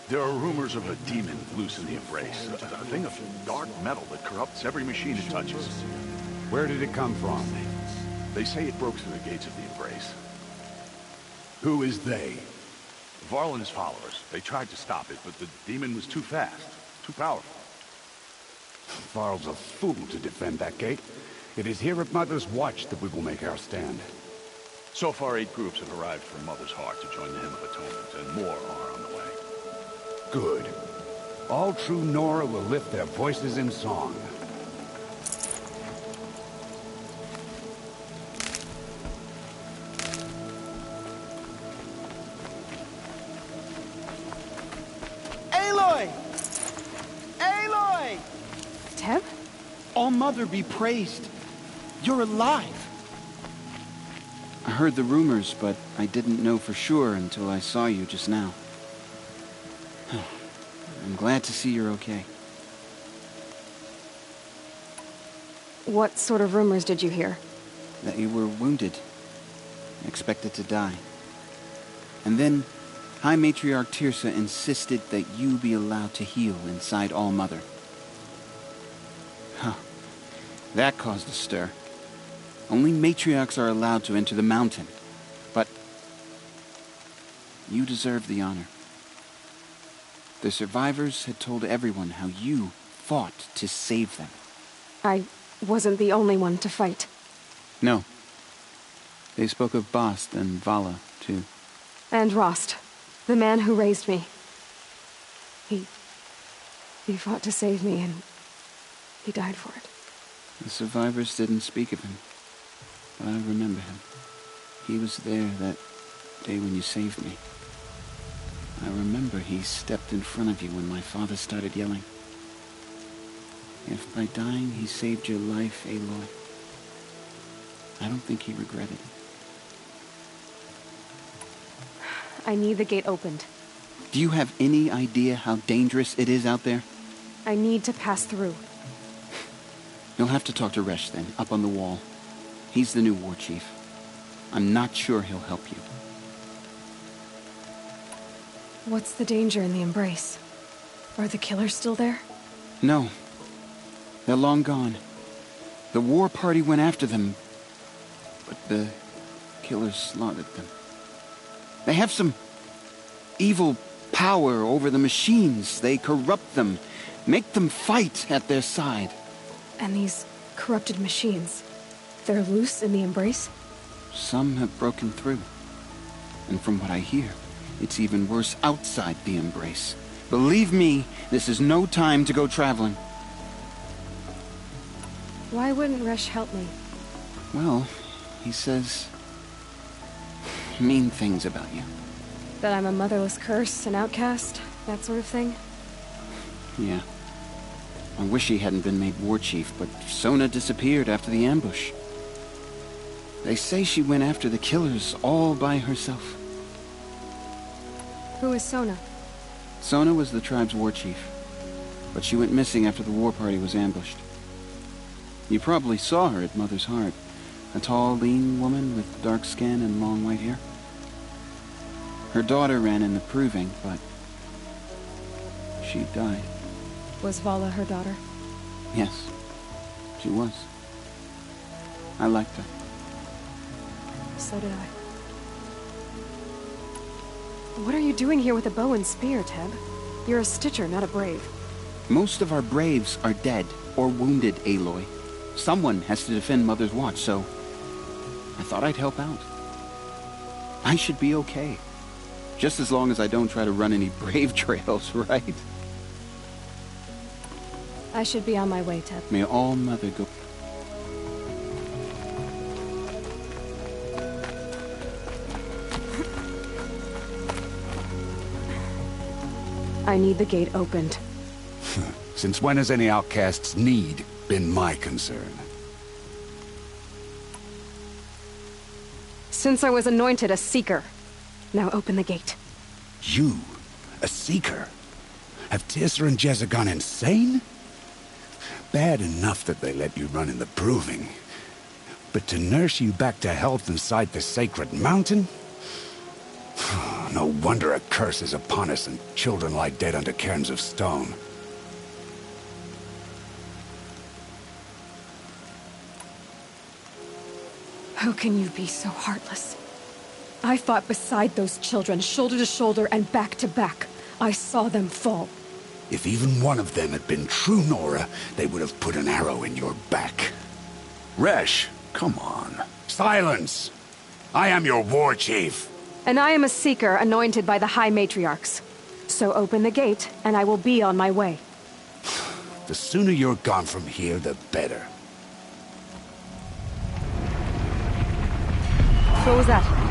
There are rumors of a demon loose in the Embrace. A thing of dark metal that corrupts every machine it touches. Where did it come from? They say it broke through the gates of the Embrace. Who is they? Varl and his followers. They tried to stop it, but the demon was too fast, too powerful. Varl's a fool to defend that gate. It is here at Mother's Watch that we will make our stand. So far, 8 groups have arrived from Mother's Heart to join the Hymn of Atonement, and more are on the way. Good. All true Nora will lift their voices in song. Aloy! Aloy! Teb? All-Mother be praised. You're alive. I heard the rumors, but I didn't know for sure until I saw you just now. I'm glad to see you're okay. What sort of rumors did you hear? That you were wounded, expected to die. And then High Matriarch Teersa insisted that you be allowed to heal inside All-Mother. Huh. That caused a stir. Only matriarchs are allowed to enter the mountain. But you deserve the honor. The survivors had told everyone how you fought to save them. I wasn't the only one to fight. No. They spoke of Bast and Vala, too. And Rost, the man who raised me. He fought to save me, and he died for it. The survivors didn't speak of him, but I remember him. He was there that day when you saved me. I remember he stepped in front of you when my father started yelling. If by dying he saved your life, Aloy, I don't think he regretted it. I need the gate opened. Do you have any idea how dangerous it is out there? I need to pass through. You'll have to talk to Resh then, up on the wall. He's the new war chief. I'm not sure he'll help you. What's the danger in the Embrace? Are the killers still there? No. They're long gone. The war party went after them, but the killers slaughtered them. They have some evil power over the machines. They corrupt them, make them fight at their side. And these corrupted machines, they're loose in the Embrace? Some have broken through. And from what I hear, it's even worse outside the Embrace. Believe me, this is no time to go traveling. Why wouldn't Resh help me? Well, he says mean things about you. That I'm a motherless curse, an outcast, that sort of thing? Yeah. I wish he hadn't been made war chief, but Sona disappeared after the ambush. They say she went after the killers all by herself. Who is Sona? Sona was the tribe's war chief, but she went missing after the war party was ambushed. You probably saw her at Mother's Heart. A tall, lean woman with dark skin and long white hair. Her daughter ran in the proving, but she died. Was Vala her daughter? Yes, she was. I liked her. So did I. What are you doing here with a bow and spear, Teb? You're a Stitcher, not a Brave. Most of our Braves are dead or wounded, Aloy. Someone has to defend Mother's Watch, so I thought I'd help out. I should be okay. Just as long as I don't try to run any Brave trails, right? I should be on my way, Teb. May all Mother go... I need the gate opened. Since when has any outcast's need been my concern? Since I was anointed a Seeker. Now open the gate. You? A Seeker? Have Teersa and Jezza gone insane? Bad enough that they let you run in the Proving. But to nurse you back to health inside the Sacred Mountain? No wonder a curse is upon us and children lie dead under cairns of stone. How can you be so heartless? I fought beside those children, shoulder to shoulder and back to back. I saw them fall. If even one of them had been true Nora, they would have put an arrow in your back. Resh, come on. Silence! I am your war chief. And I am a Seeker anointed by the High Matriarchs. So open the gate, and I will be on my way. The sooner you're gone from here, the better. What was that?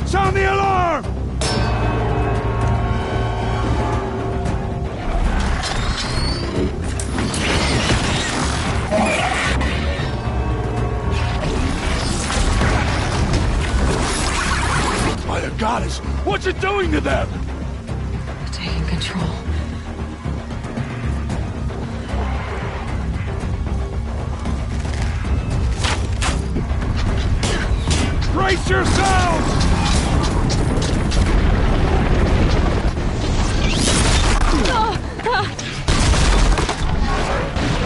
Sound the alarm! By the goddess, what's it doing to them? Taking control. Brace yourselves!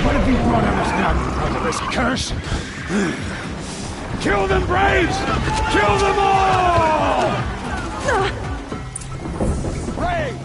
What have you brought on us now because of this curse? Kill them, Braves! Kill them all! Braves!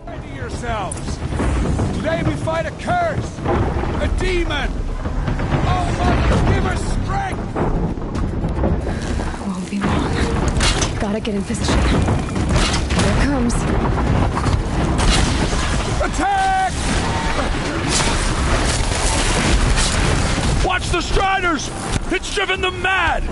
Ready yourselves! Today we fight a curse! A demon! Oh, Mother, give her strength! Won't be long. Gotta get in position. Here it comes. Attack! Watch the Striders! It's driven them mad!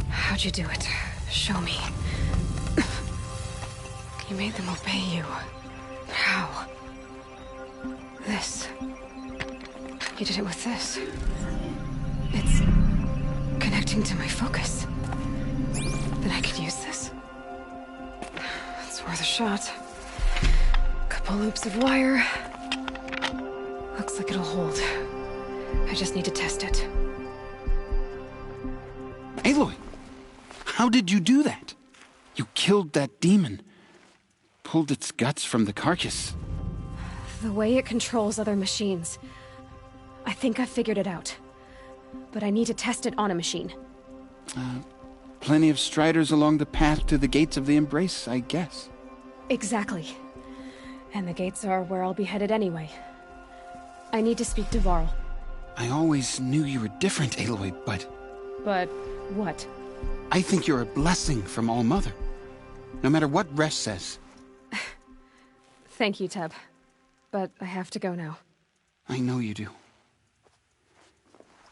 How'd you do it? Show me. You made them obey you. How? This. You did it with this. It's connecting to my focus. Then I could use this. It's worth a shot. Couple loops of wire. Looks like it'll hold. I just need to test it. Aloy! How did you do that? You killed that demon. Pulled its guts from the carcass. The way it controls other machines. I think I figured it out. But I need to test it on a machine. Plenty of striders along the path to the gates of the Embrace, I guess. Exactly. And the gates are where I'll be headed anyway. I need to speak to Varl. I always knew you were different, Aloy, but... But what? I think you're a blessing from All Mother. No matter what Resh says. Thank you, Teb. But I have to go now. I know you do.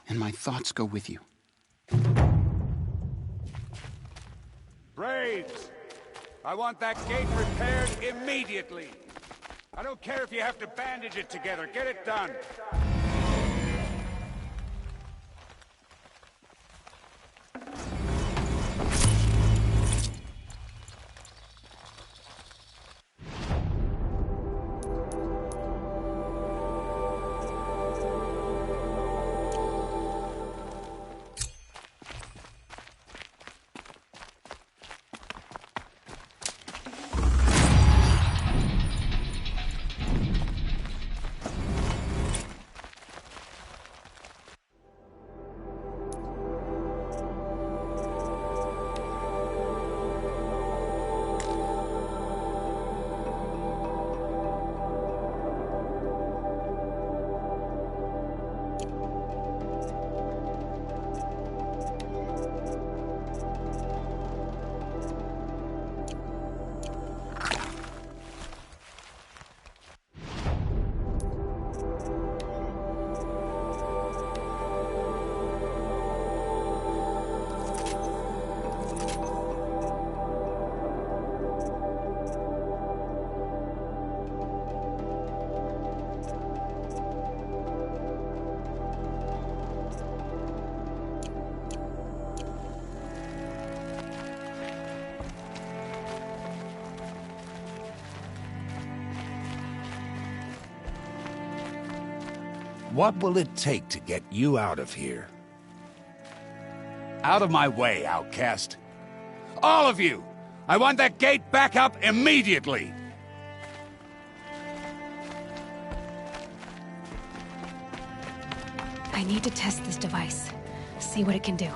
And my thoughts go with you. Braves! I want that gate repaired immediately. I don't care if you have to bandage it together. Get it done. What will it take to get you out of here? Out of my way, outcast. All of you! I want that gate back up immediately! I need to test this device. See what it can do.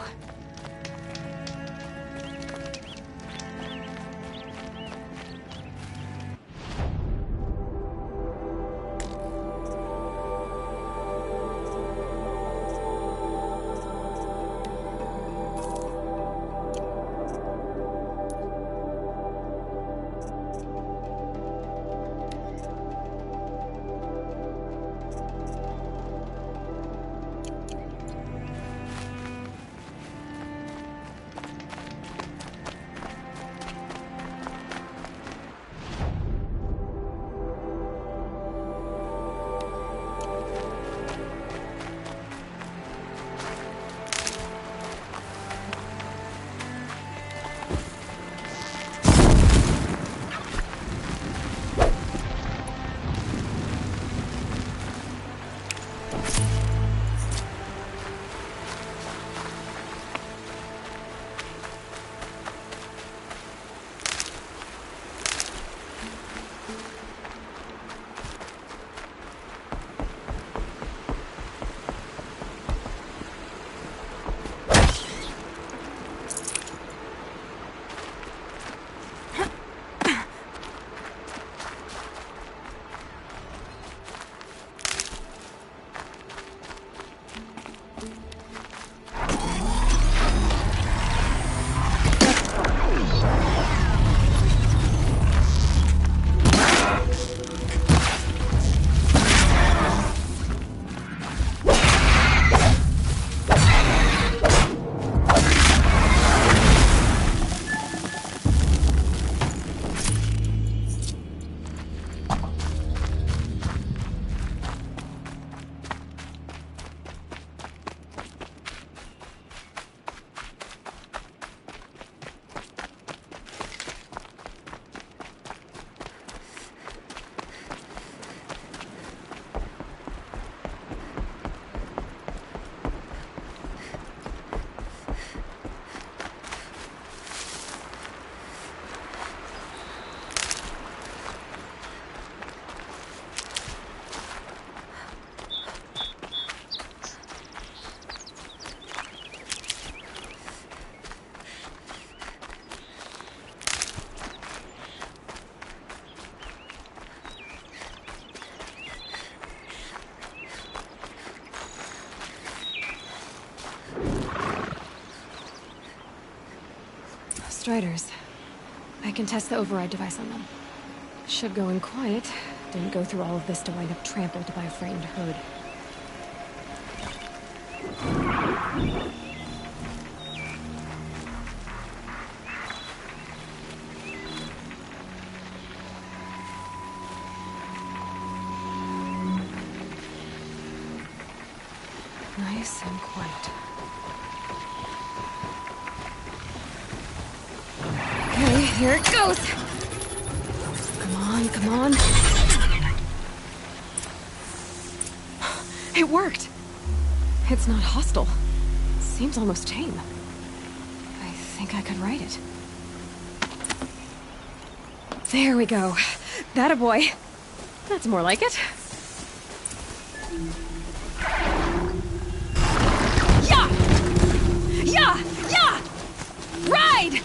Striders. I can test the override device on them. Should go in quiet. Didn't go through all of this to wind up trampled by a frightened herd. Nice and quiet. Okay, here it goes! Come on, come on. It worked! It's not hostile. Seems almost tame. I think I could write it. There we go. That a boy. That's more like it. Yeah! Yeah! Yeah! Ride!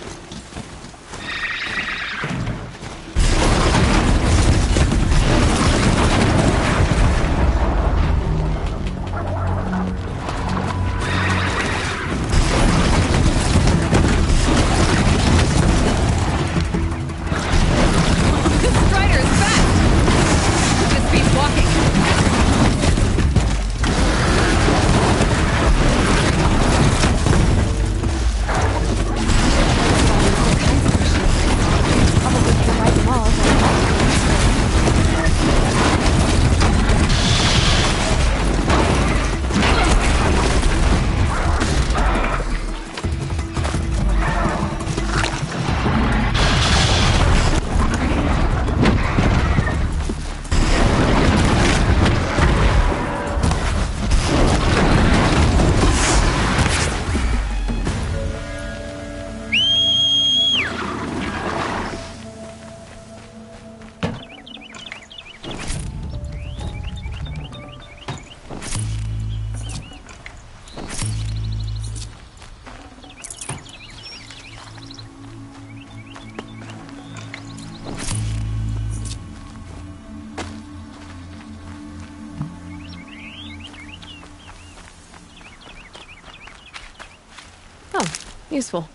Useful.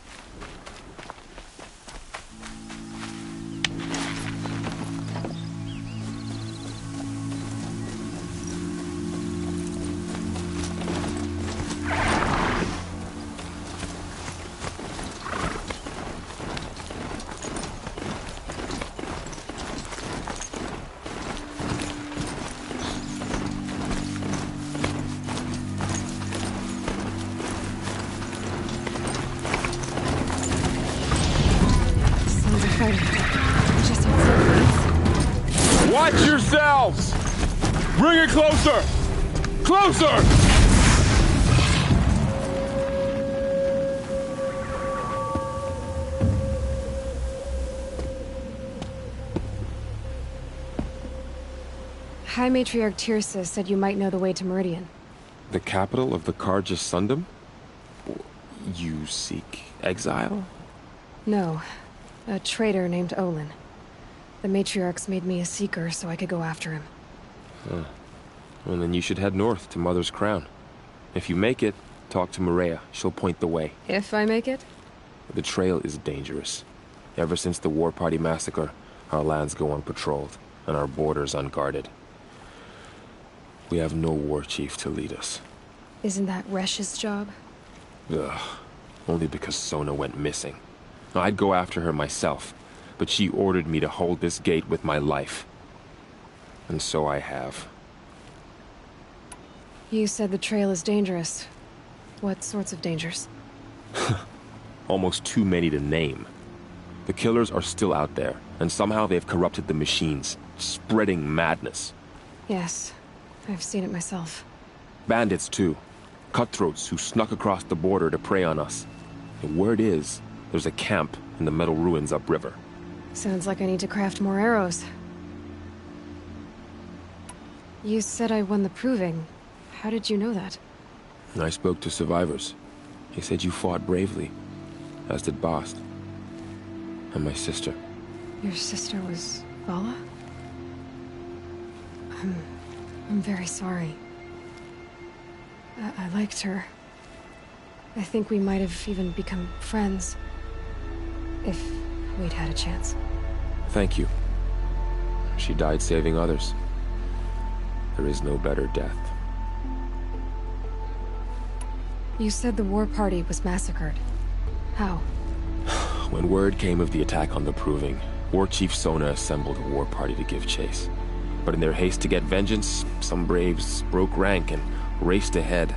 Watch yourselves! Bring it closer! Closer! High Matriarch Tirsa said you might know the way to Meridian. The capital of the Carja Sundom? You seek exile? No. A traitor named Olin. The Matriarchs made me a seeker so I could go after him. Huh. Well, then you should head north to Mother's Crown. If you make it, talk to Maria. She'll point the way. If I make it? The trail is dangerous. Ever since the War Party massacre, our lands go unpatrolled, and our borders unguarded. We have no war chief to lead us. Isn't that Resh's job? Ugh. Only because Sona went missing. I'd go after her myself, but she ordered me to hold this gate with my life. And so I have. You said the trail is dangerous. What sorts of dangers? Almost too many to name. The killers are still out there, and somehow they've corrupted the machines, spreading madness. Yes, I've seen it myself. Bandits, too. Cutthroats who snuck across the border to prey on us. The word is, there's a camp in the metal ruins upriver. Sounds like I need to craft more arrows. You said I won the proving. How did you know that? I spoke to survivors. They said you fought bravely, as did Bast. And my sister. Your sister was Vala? I'm very sorry. I liked her. I think we might have even become friends. if we'd had a chance. Thank you. She died saving others. There is no better death. You said the war party was massacred. How? When word came of the attack on the Proving, War Chief Sona assembled a war party to give chase. But in their haste to get vengeance, some braves broke rank and raced ahead,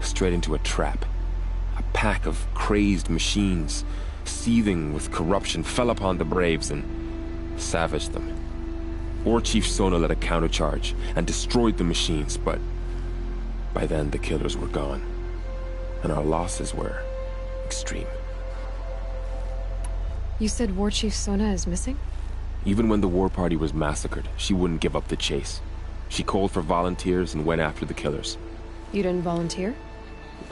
straight into a trap. A pack of crazed machines, seething with corruption, fell upon the braves and savaged them. War Chief Sona led a countercharge and destroyed the machines, but by then the killers were gone, and our losses were extreme. You said War Chief Sona is missing? Even when the war party was massacred, she wouldn't give up the chase. She called for volunteers and went after the killers. You didn't volunteer?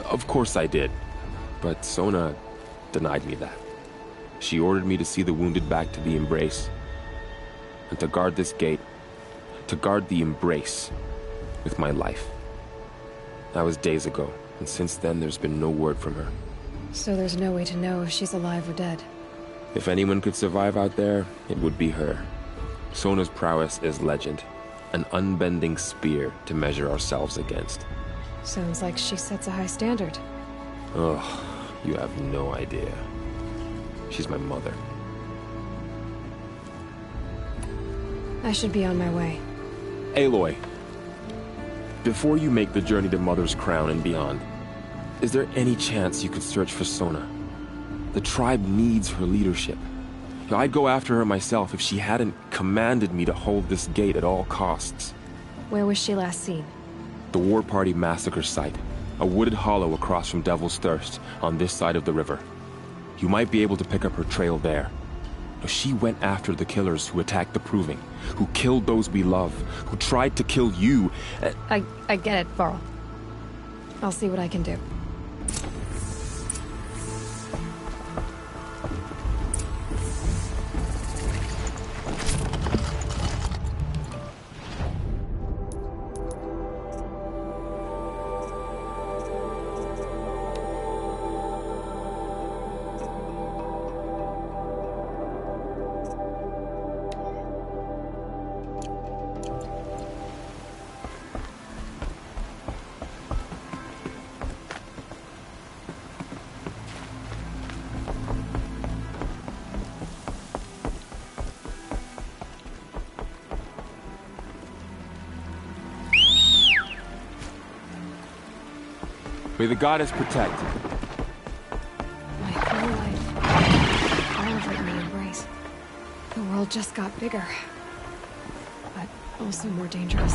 Of course I did, but Sona denied me that. She ordered me to see the wounded back to the Embrace, and to guard this gate, to guard the Embrace with my life. That was days ago, and since then there's been no word from her. So there's no way to know if she's alive or dead. If anyone could survive out there, it would be her. Sona's prowess is legend, an unbending spear to measure ourselves against. Sounds like she sets a high standard. Ugh, you have no idea. She's my mother. I should be on my way. Aloy, before you make the journey to Mother's Crown and beyond, is there any chance you could search for Sona? The tribe needs her leadership. I'd go after her myself if she hadn't commanded me to hold this gate at all costs. Where was she last seen? The War Party massacre site. A wooded hollow across from Devil's Thirst, on this side of the river. You might be able to pick up her trail there. She went after the killers who attacked the Proving, who killed those we love, who tried to kill you. I get it, Varl. I'll see what I can do. May the goddess protect. My whole life, all of it in the Embrace. The world just got bigger, but also more dangerous.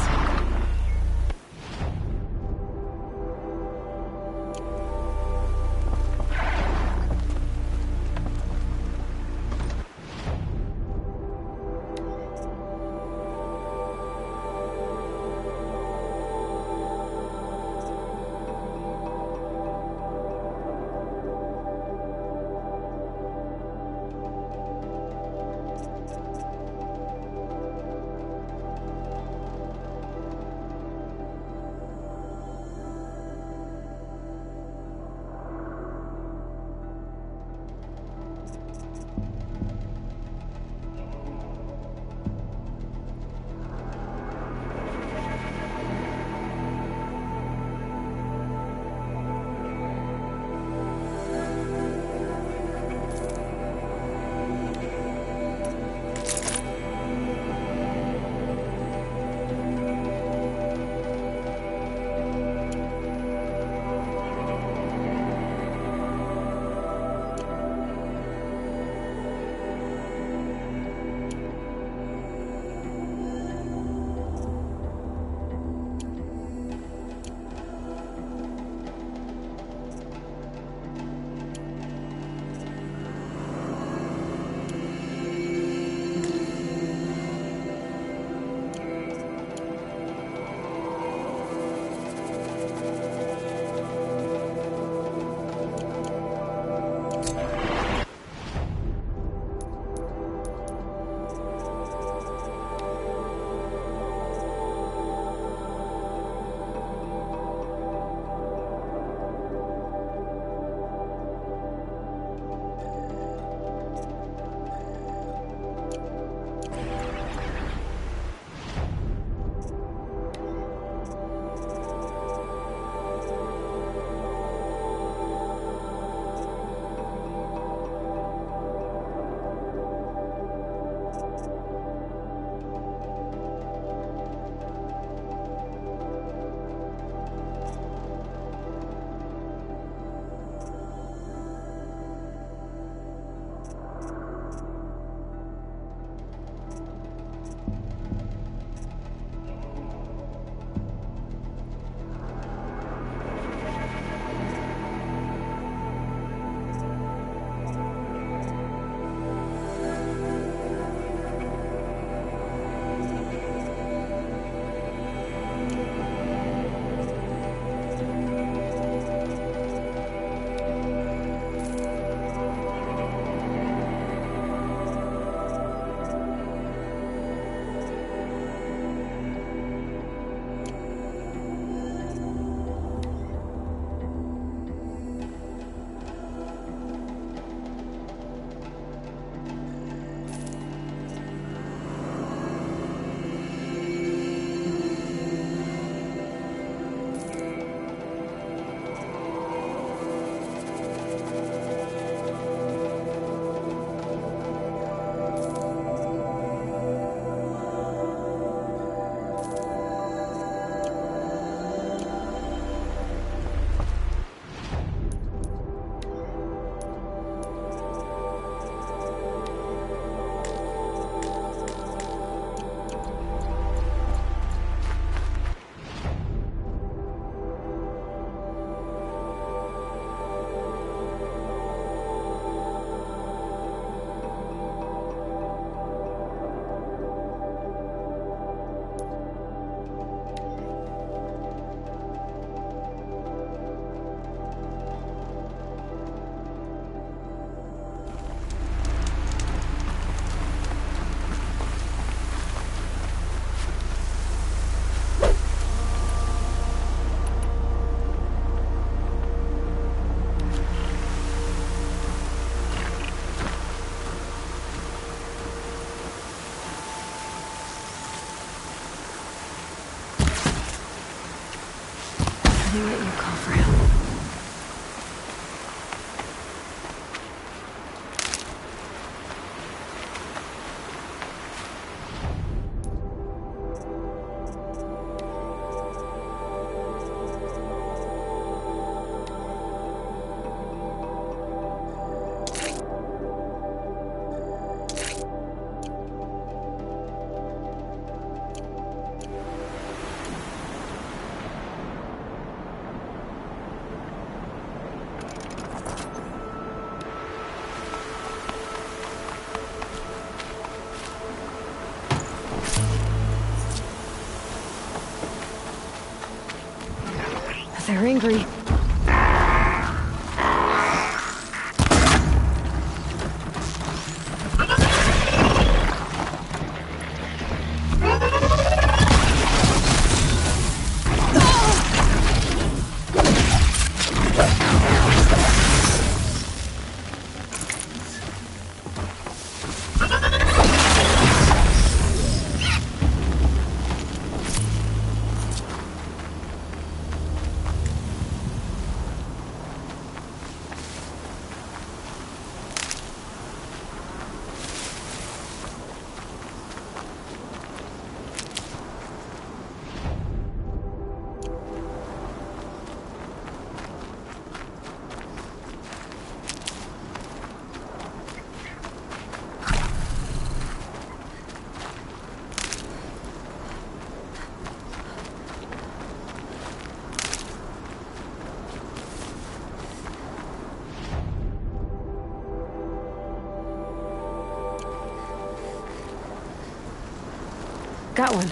They're angry. Got one.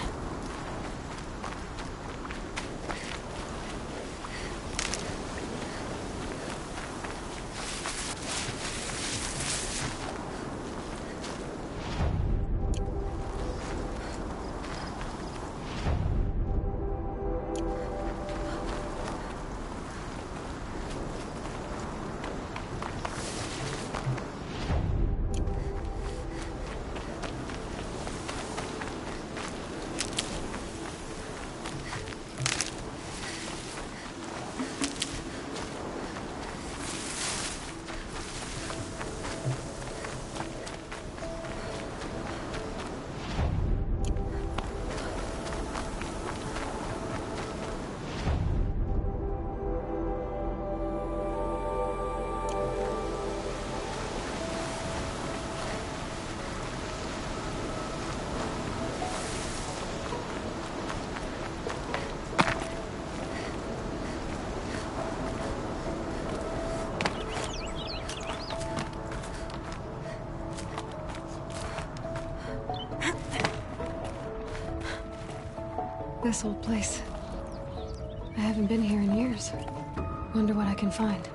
This old place. I haven't been here in years. Wonder what I can find.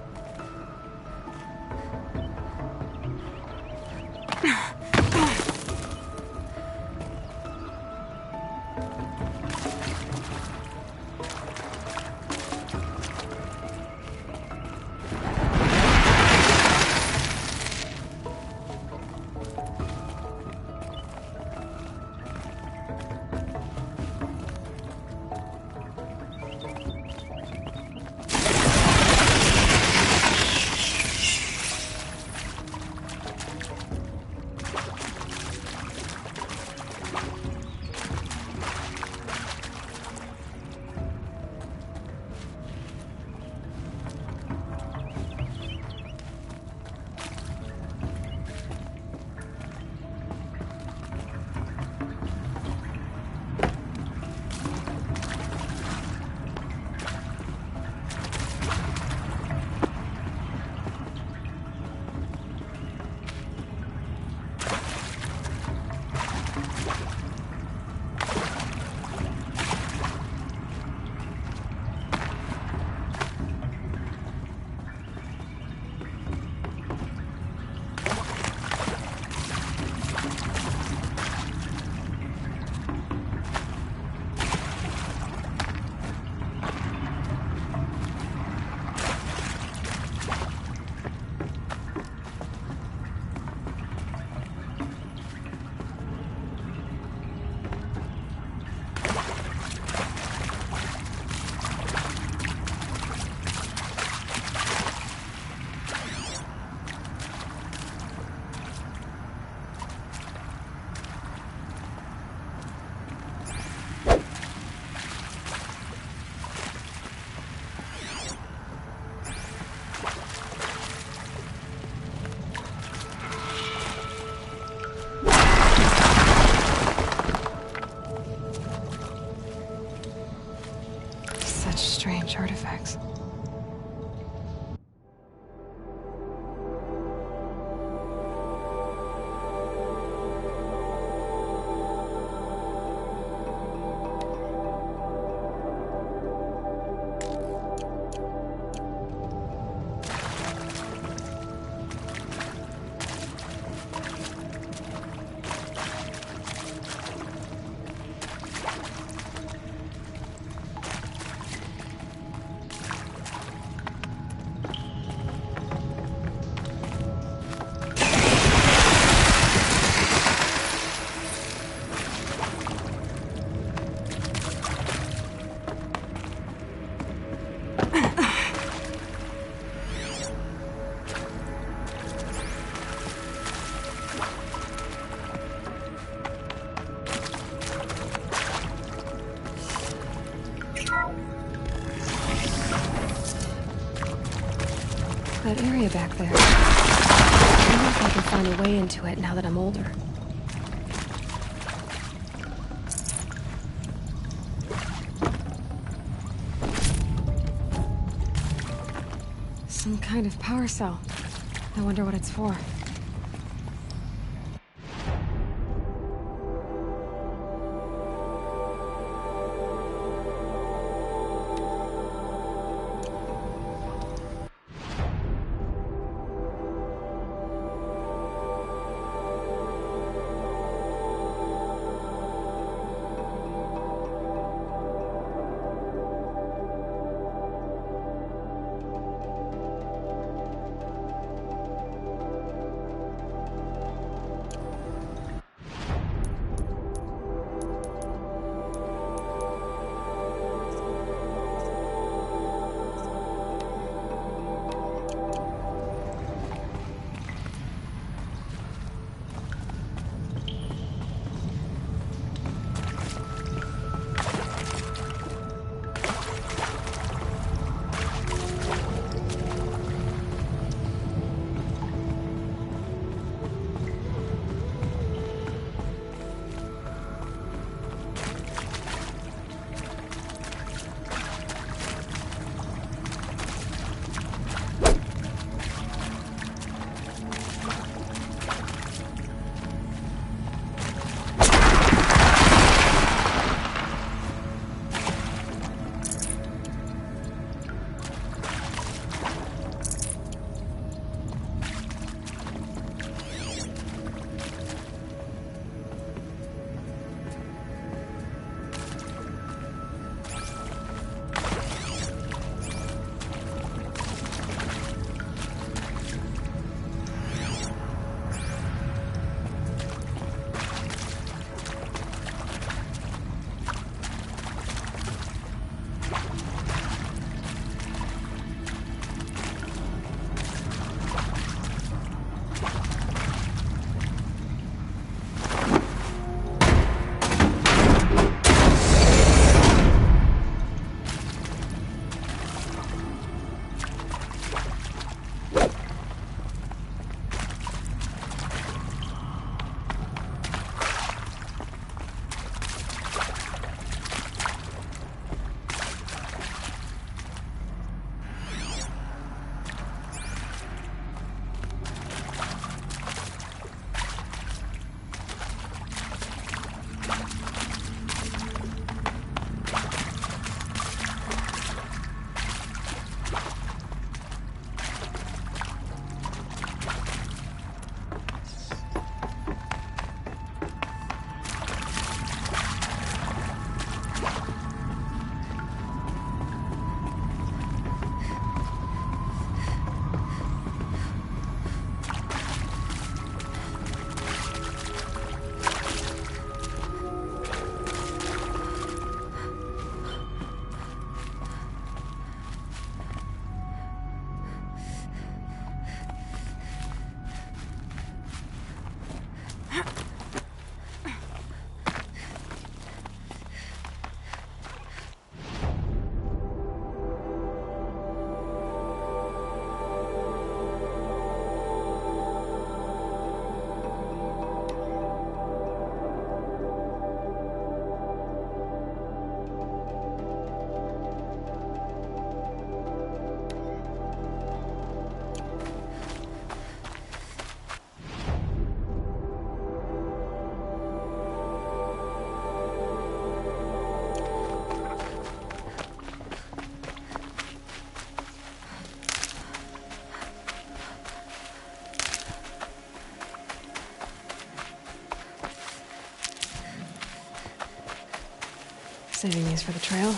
Strange artifacts. That area back there. I wonder if I can find a way into it now that I'm older. Some kind of power cell. I wonder what it's for. Saving these for the trail.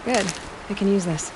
Good. I can use this.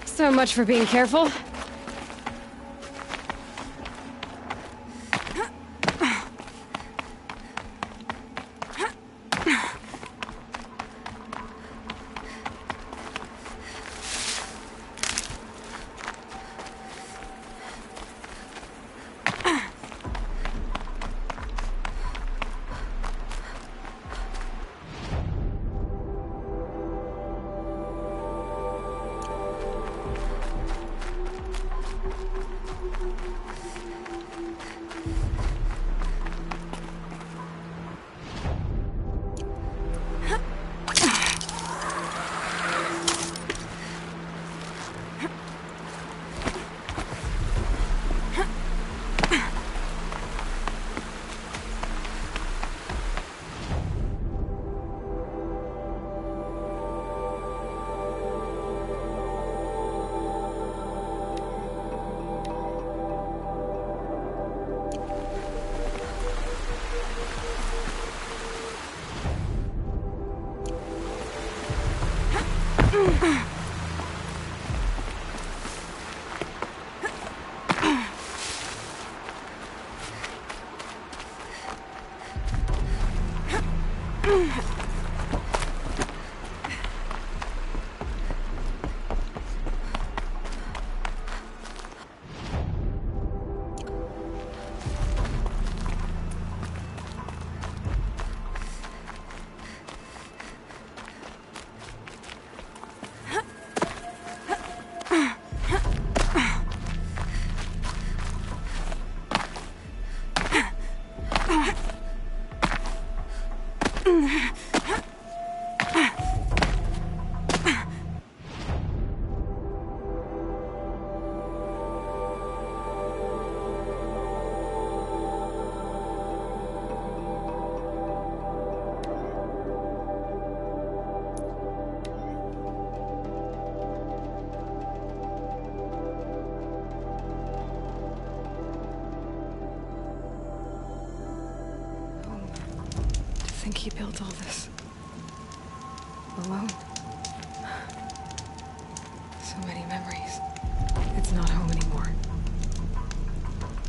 So much for being careful. He built all this. Alone. So many memories. It's not home anymore.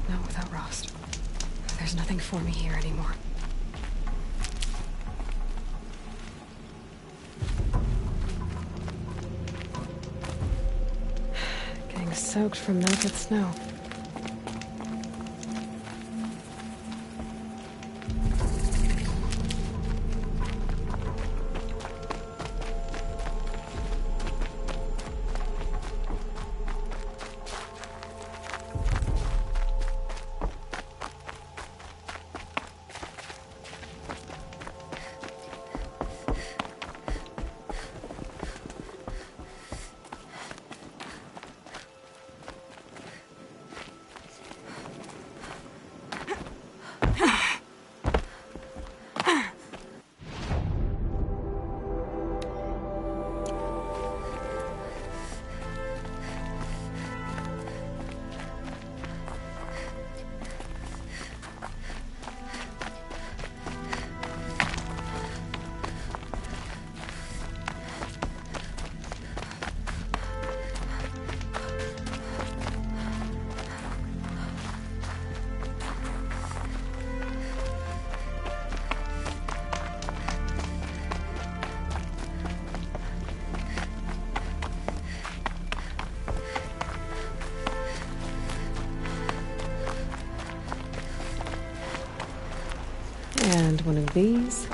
Not without Rost. There's nothing for me here anymore. Getting soaked from melted snow. And one of these.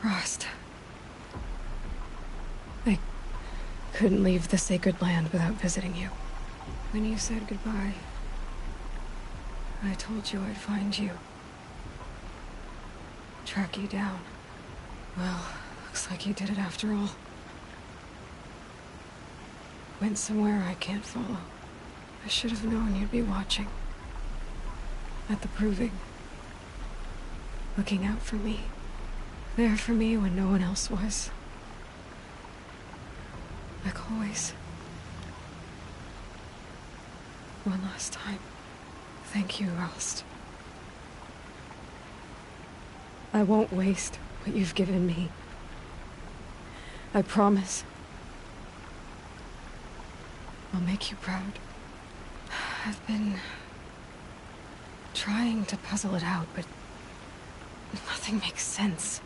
Rost. I couldn't leave the sacred land without visiting you. When you said goodbye, I told you I'd find you. Track you down. Well, looks like you did it after all. Went somewhere I can't follow. I should have known you'd be watching. At the Proving. Looking out for me. There for me when no one else was. Like always. One last time. Thank you, Rost. I won't waste what you've given me. I promise. I'll make you proud. I've been trying to puzzle it out, but nothing makes sense.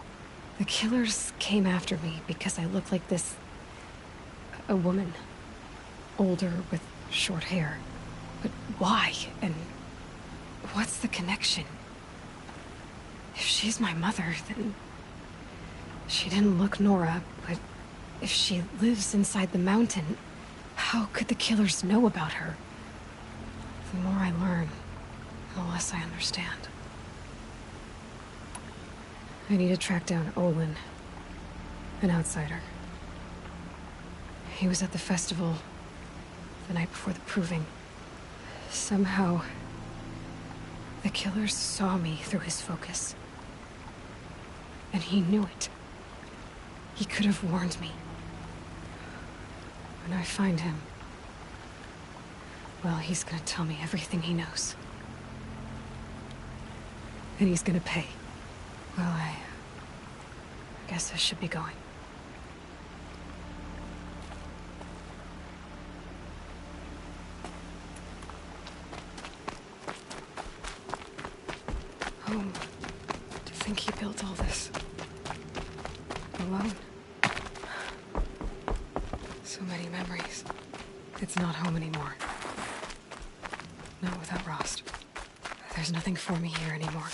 The killers came after me because I look like this... a woman. Older with short hair. But why? And what's the connection? If she's my mother, then... she didn't look Nora, but if she lives inside the mountain, how could the killers know about her? The more I learn, the less I understand. I need to track down Olin, an outsider. He was at the festival the night before the Proving. Somehow, the killers saw me through his focus. And he knew it. He could have warned me. When I find him, well, he's gonna tell me everything he knows. And he's gonna pay. Well, I guess I should be going. Home. To think he built all this. Alone. So many memories. It's not home anymore. Not without Rost. There's nothing for me here anymore.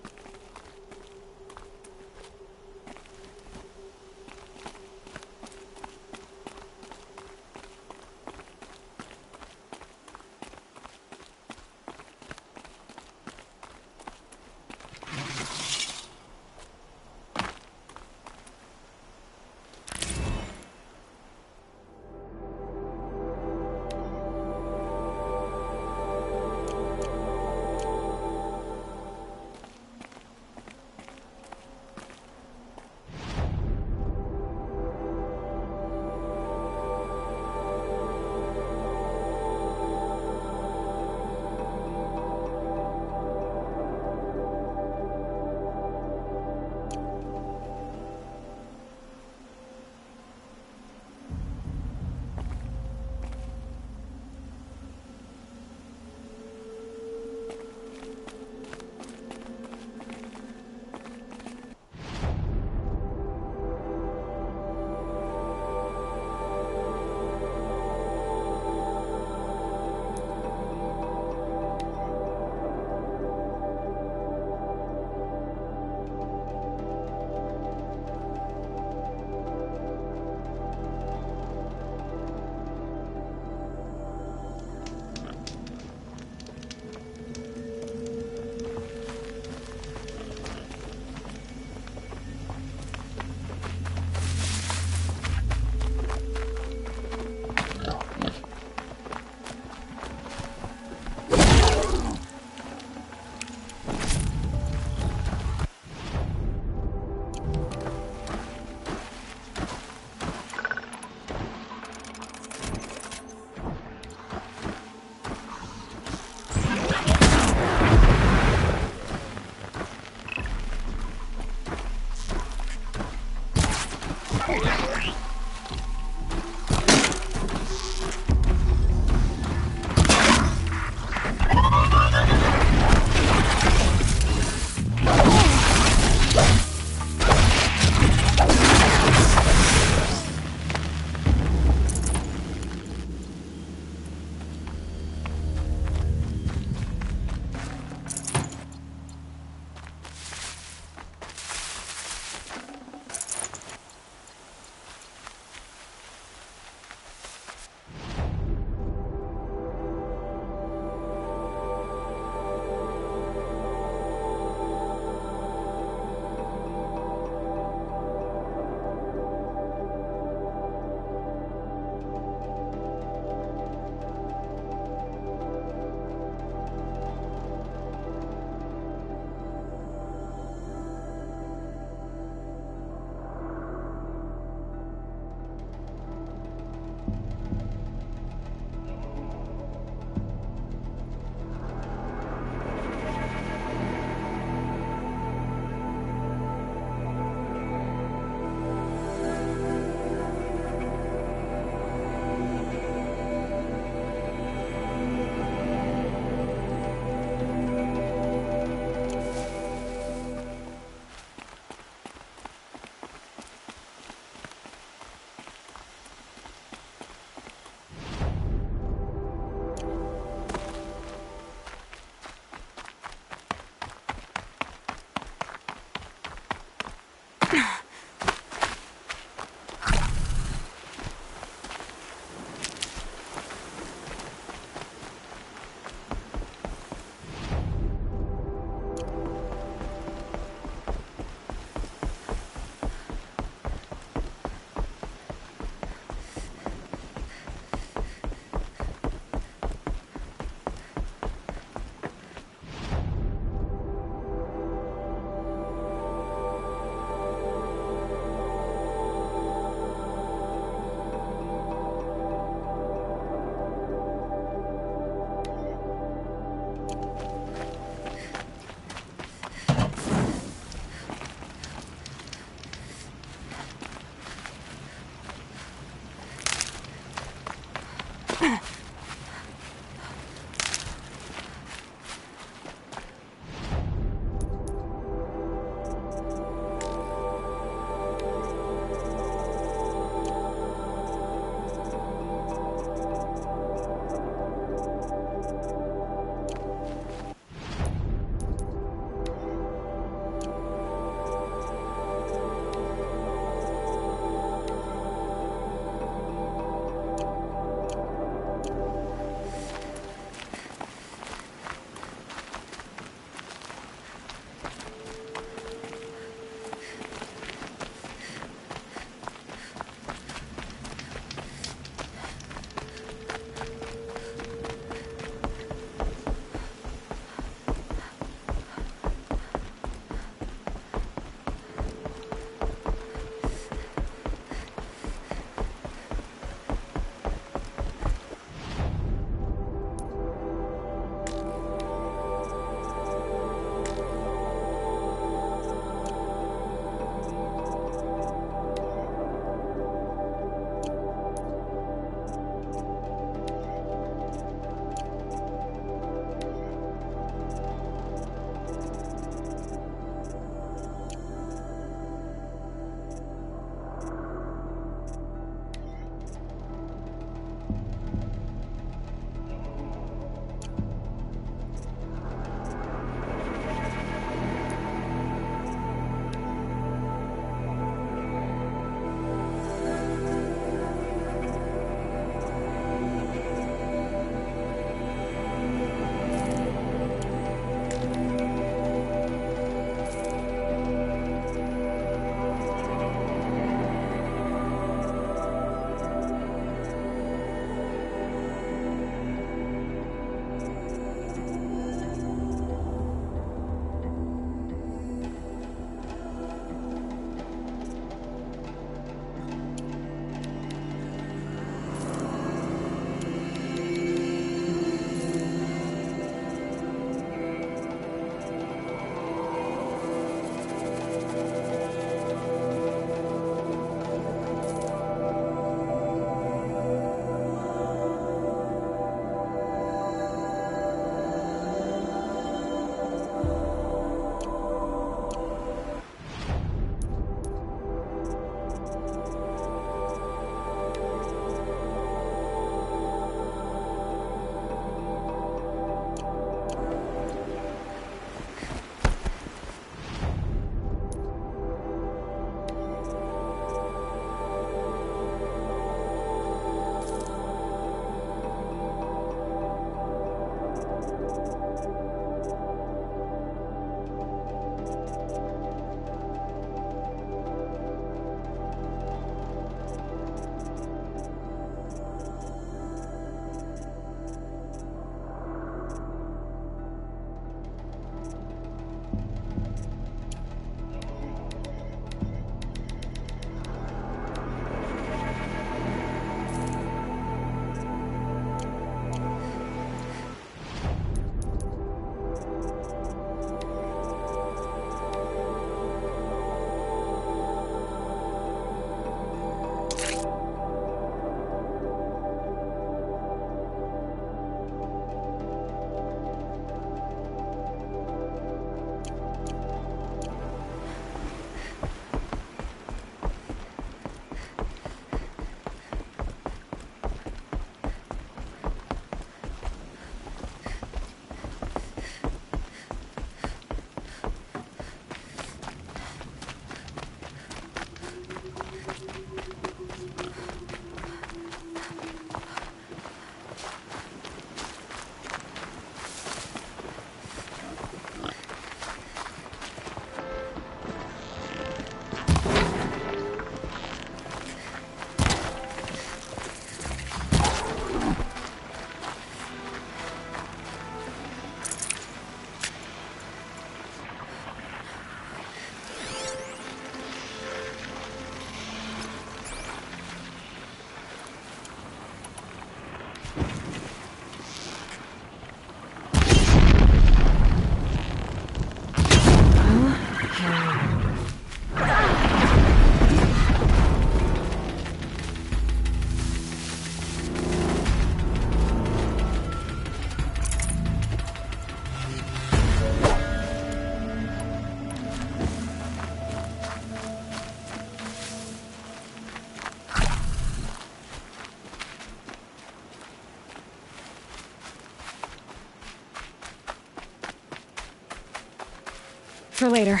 For later.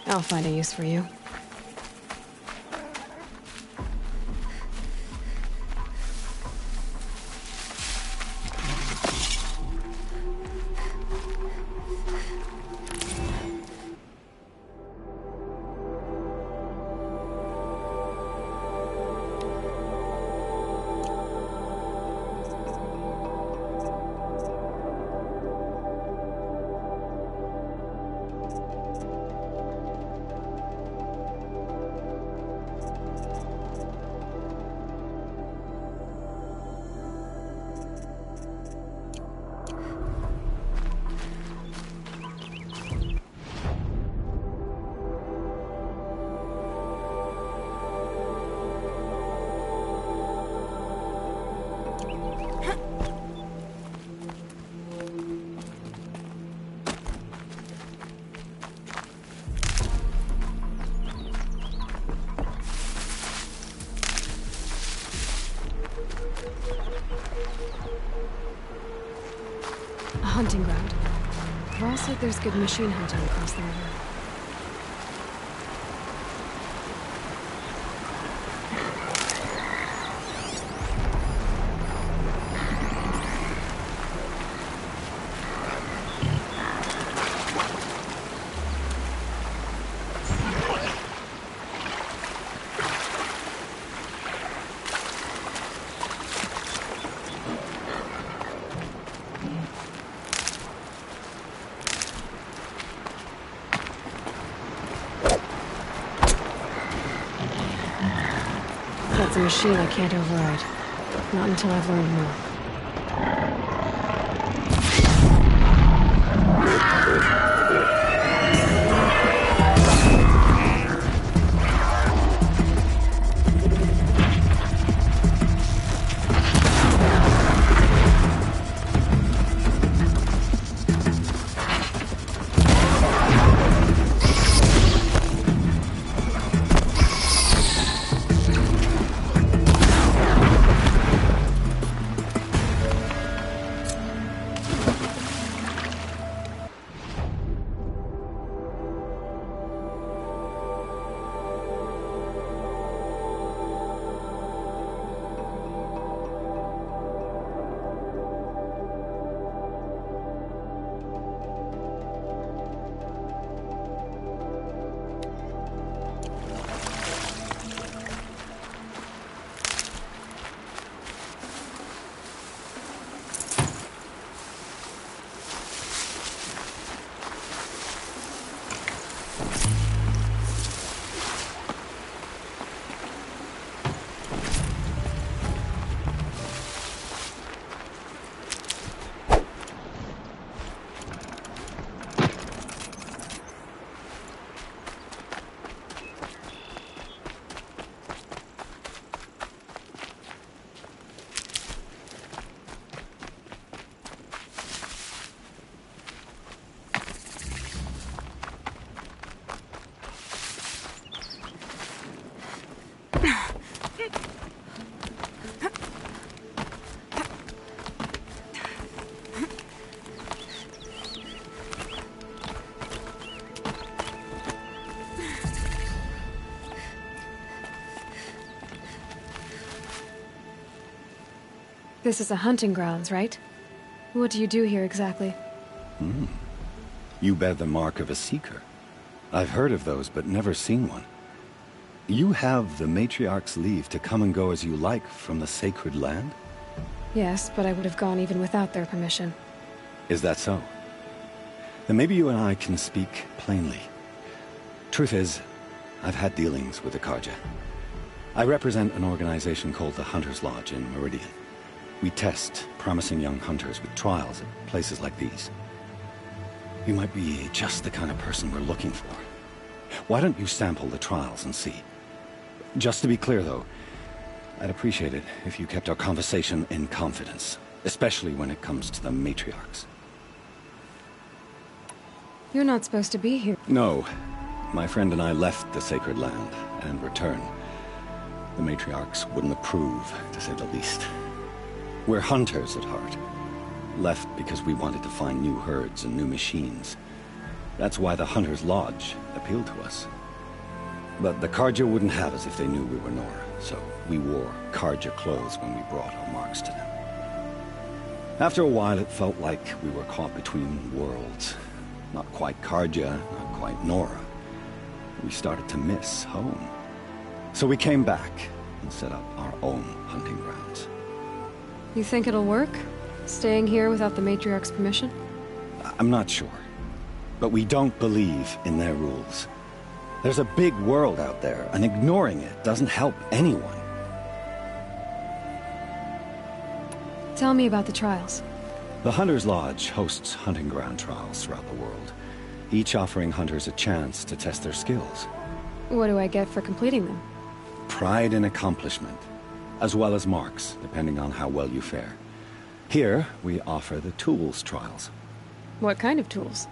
I'll find a use for you. A hunting ground. Ross said there's good machine hunting across the river. That's a machine I can't override. Not until I've learned more. This is a hunting grounds, right? What do you do here exactly? You bear the mark of a seeker. I've heard of those, but never seen one. You have the Matriarch's leave to come and go as you like from the sacred land? Yes, but I would have gone even without their permission. Is that so? Then maybe you and I can speak plainly. Truth is, I've had dealings with the Carja. I represent an organization called the Hunter's Lodge in Meridian. We test promising young hunters with trials at places like these. You might be just the kind of person we're looking for. Why don't you sample the trials and see? Just to be clear, though, I'd appreciate it if you kept our conversation in confidence, especially when it comes to the Matriarchs. You're not supposed to be here. No. My friend and I left the sacred land and returned. The Matriarchs wouldn't approve, to say the least. We're hunters at heart. Left because we wanted to find new herds and new machines. That's why the Hunter's Lodge appealed to us. But the Carja wouldn't have us if they knew we were Nora, so we wore Carja clothes when we brought our marks to them. After a while, it felt like we were caught between worlds. Not quite Carja, not quite Nora. We started to miss home. So we came back and set up our own hunting grounds. You think it'll work? Staying here without the Matriarch's permission? I'm not sure. But we don't believe in their rules. There's a big world out there, and ignoring it doesn't help anyone. Tell me about the trials. The Hunter's Lodge hosts hunting ground trials throughout the world, each offering hunters a chance to test their skills. What do I get for completing them? Pride in accomplishment, as well as marks, depending on how well you fare. Here, we offer the tools trials. What kind of tools?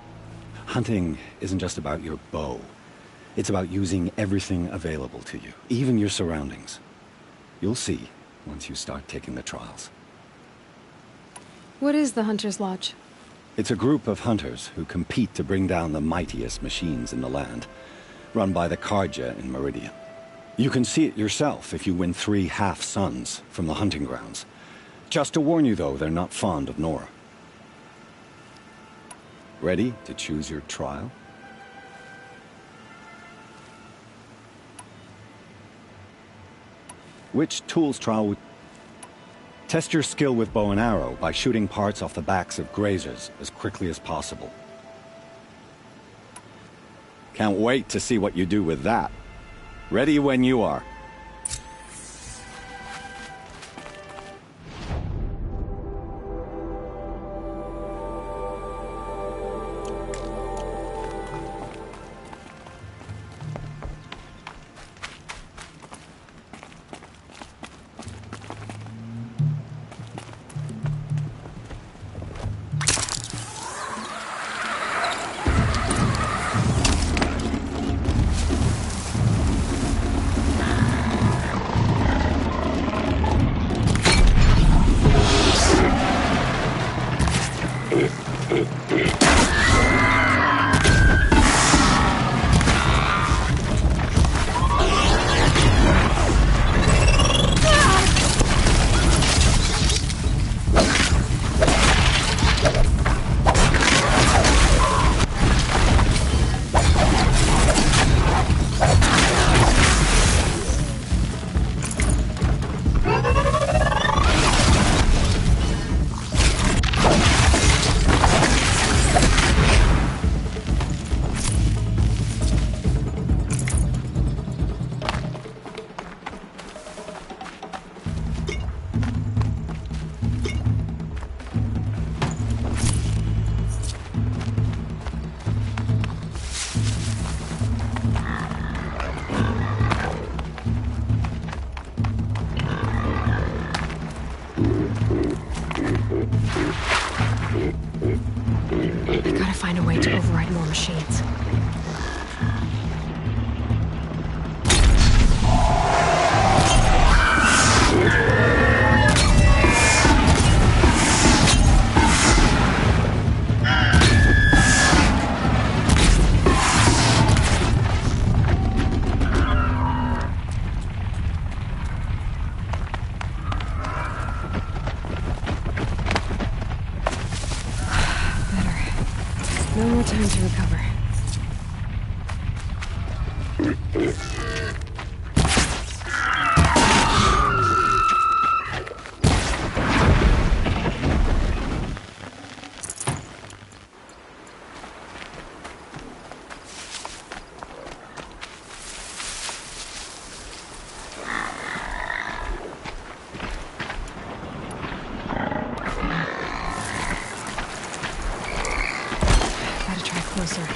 Hunting isn't just about your bow. It's about using everything available to you, even your surroundings. You'll see once you start taking the trials. What is the Hunter's Lodge? It's a group of hunters who compete to bring down the mightiest machines in the land, run by the Carja in Meridian. You can see it yourself if you win 3 half-suns from the hunting grounds. Just to warn you, though, they're not fond of Nora. Ready to choose your trial? Which tools trial would... Test your skill with bow and arrow by shooting parts off the backs of grazers as quickly as possible. Can't wait to see what you do with that. Ready when you are. I gotta find a way to override more machines. No more time to recover. Gotta try closer.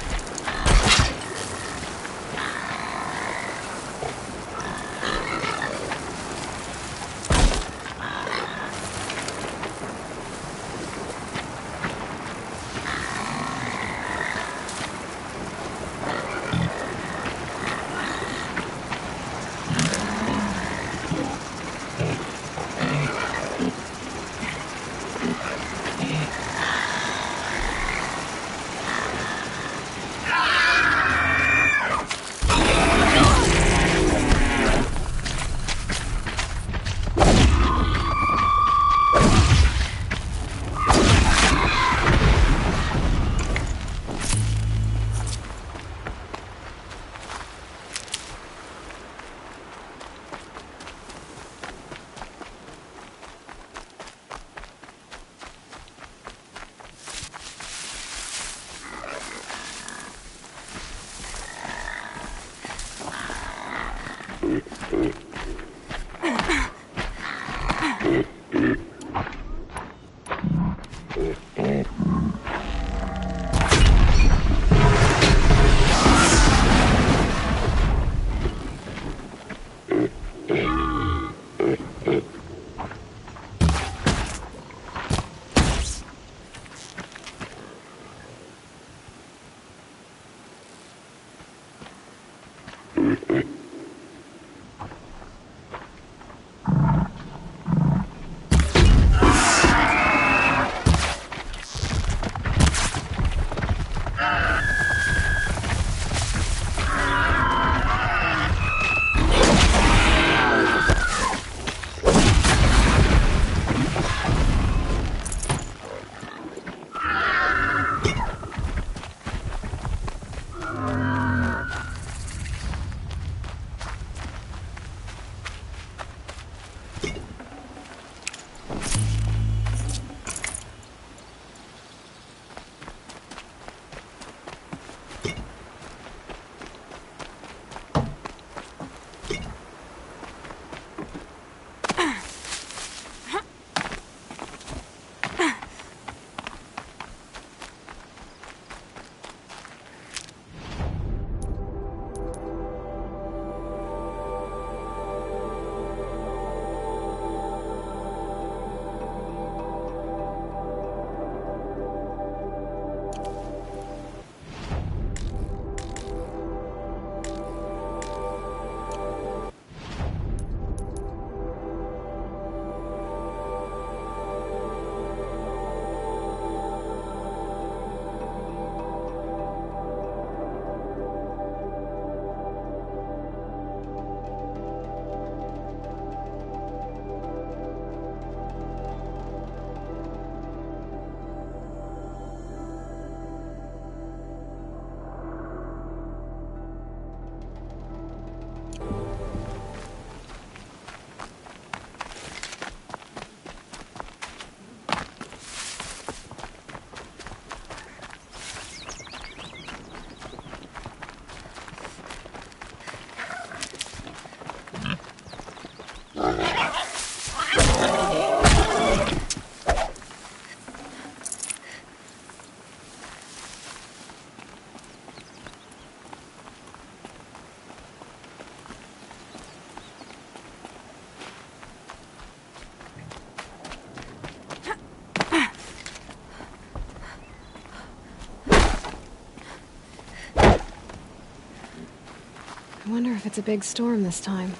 I wonder if it's a big storm this time.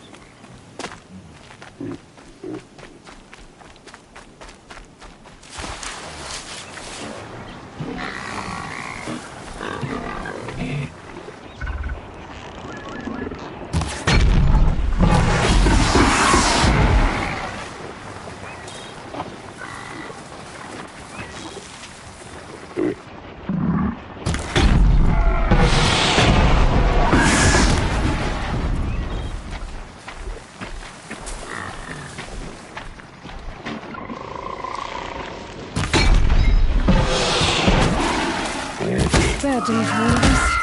bad day for one of us.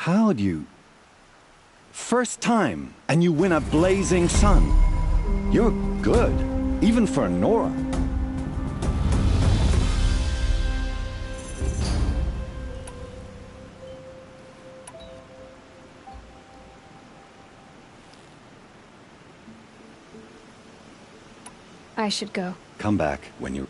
How'd you... First time, and you win a blazing sun. You're good, even for Nora. I should go. Come back when you're...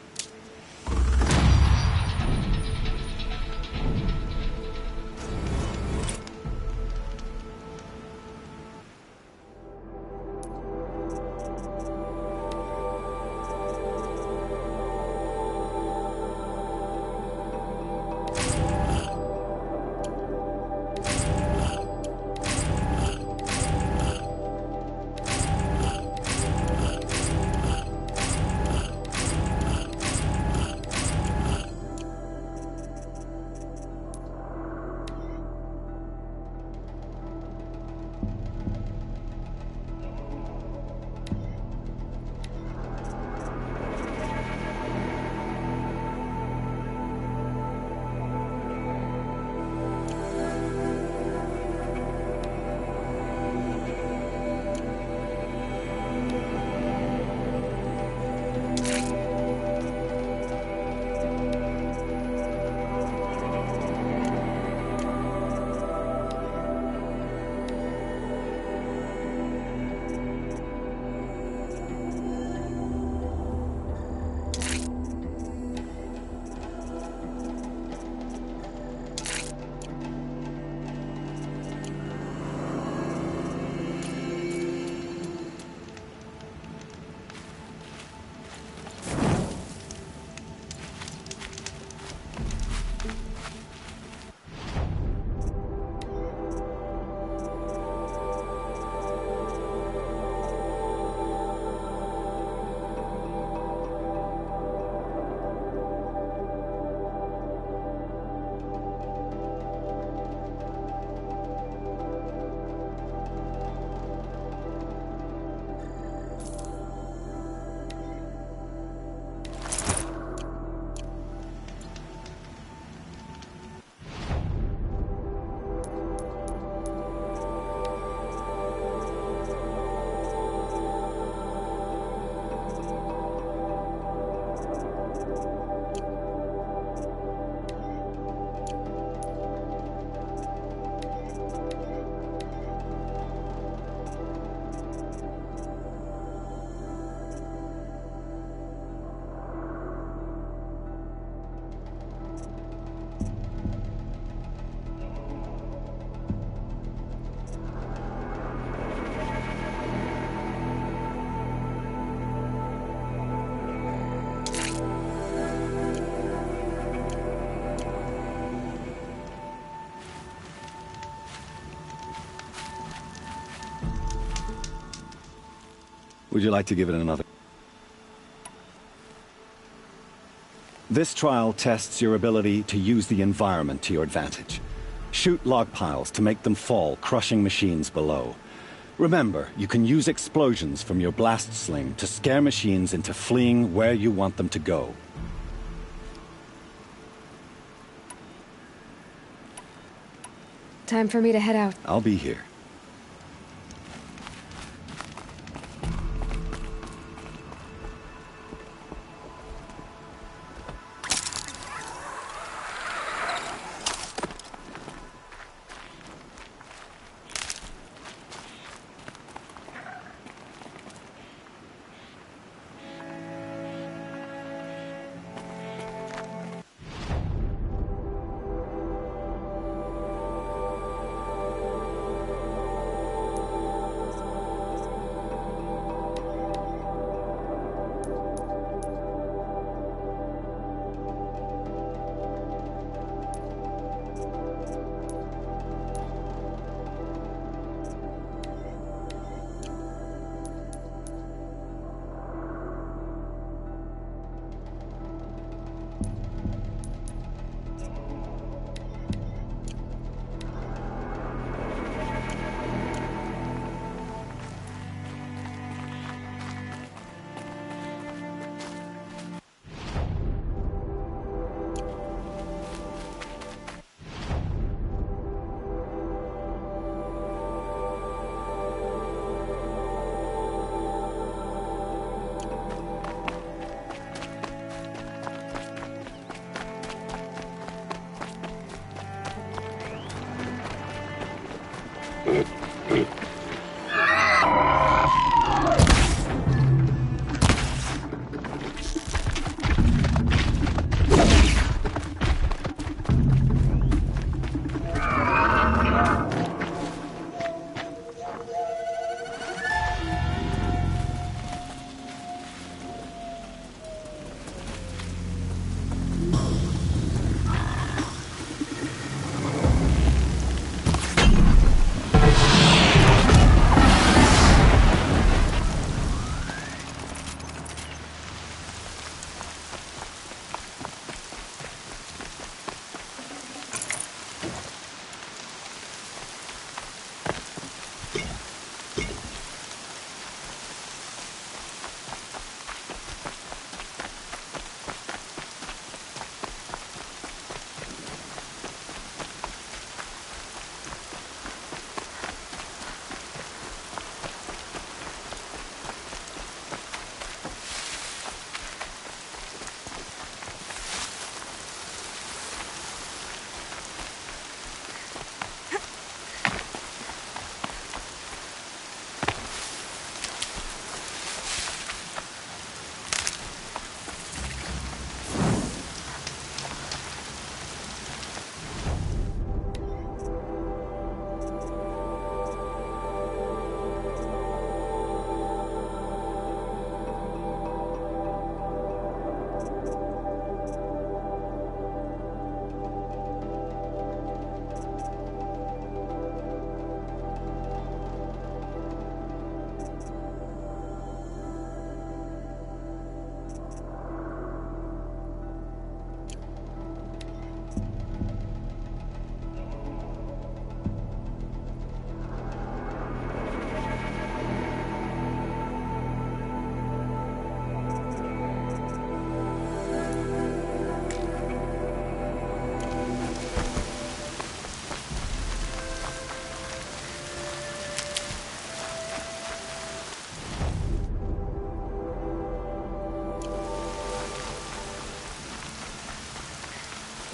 Would you like to give it another? This trial tests your ability to use the environment to your advantage. Shoot log piles to make them fall, crushing machines below. Remember, you can use explosions from your blast sling to scare machines into fleeing where you want them to go. Time for me to head out. I'll be here.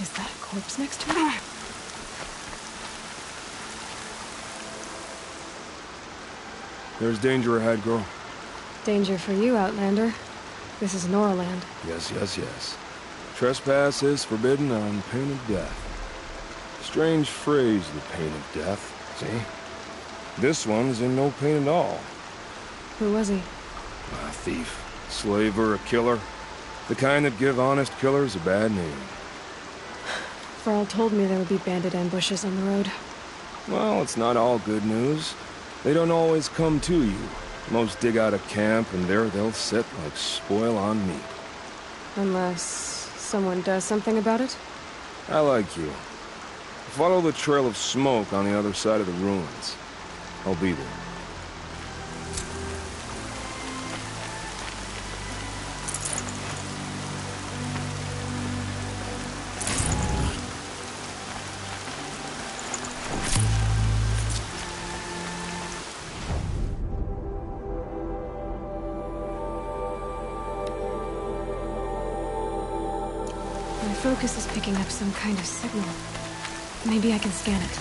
Is that a corpse next to me? There's danger ahead, girl. Danger for you, Outlander. This is Noraland. Yes, yes, yes. Trespass is forbidden on pain of death. Strange phrase, the pain of death, see? This one's in no pain at all. Who was he? A thief, slaver, a killer. The kind that give honest killers a bad name. Varl told me there would be bandit ambushes on the road. Well, it's not all good news. They don't always come to you. Most dig out of camp, and there they'll sit like spoil on meat. Unless someone does something about it? I like you. Follow the trail of smoke on the other side of the ruins. I'll be there. My focus is picking up some kind of signal. Maybe I can scan it.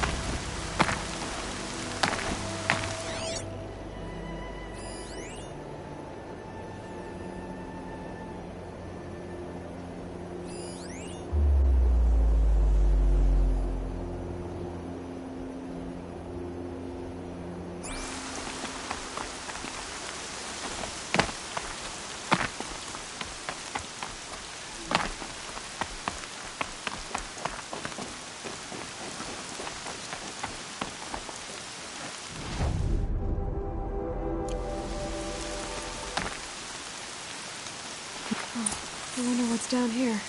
I wonder what's down here.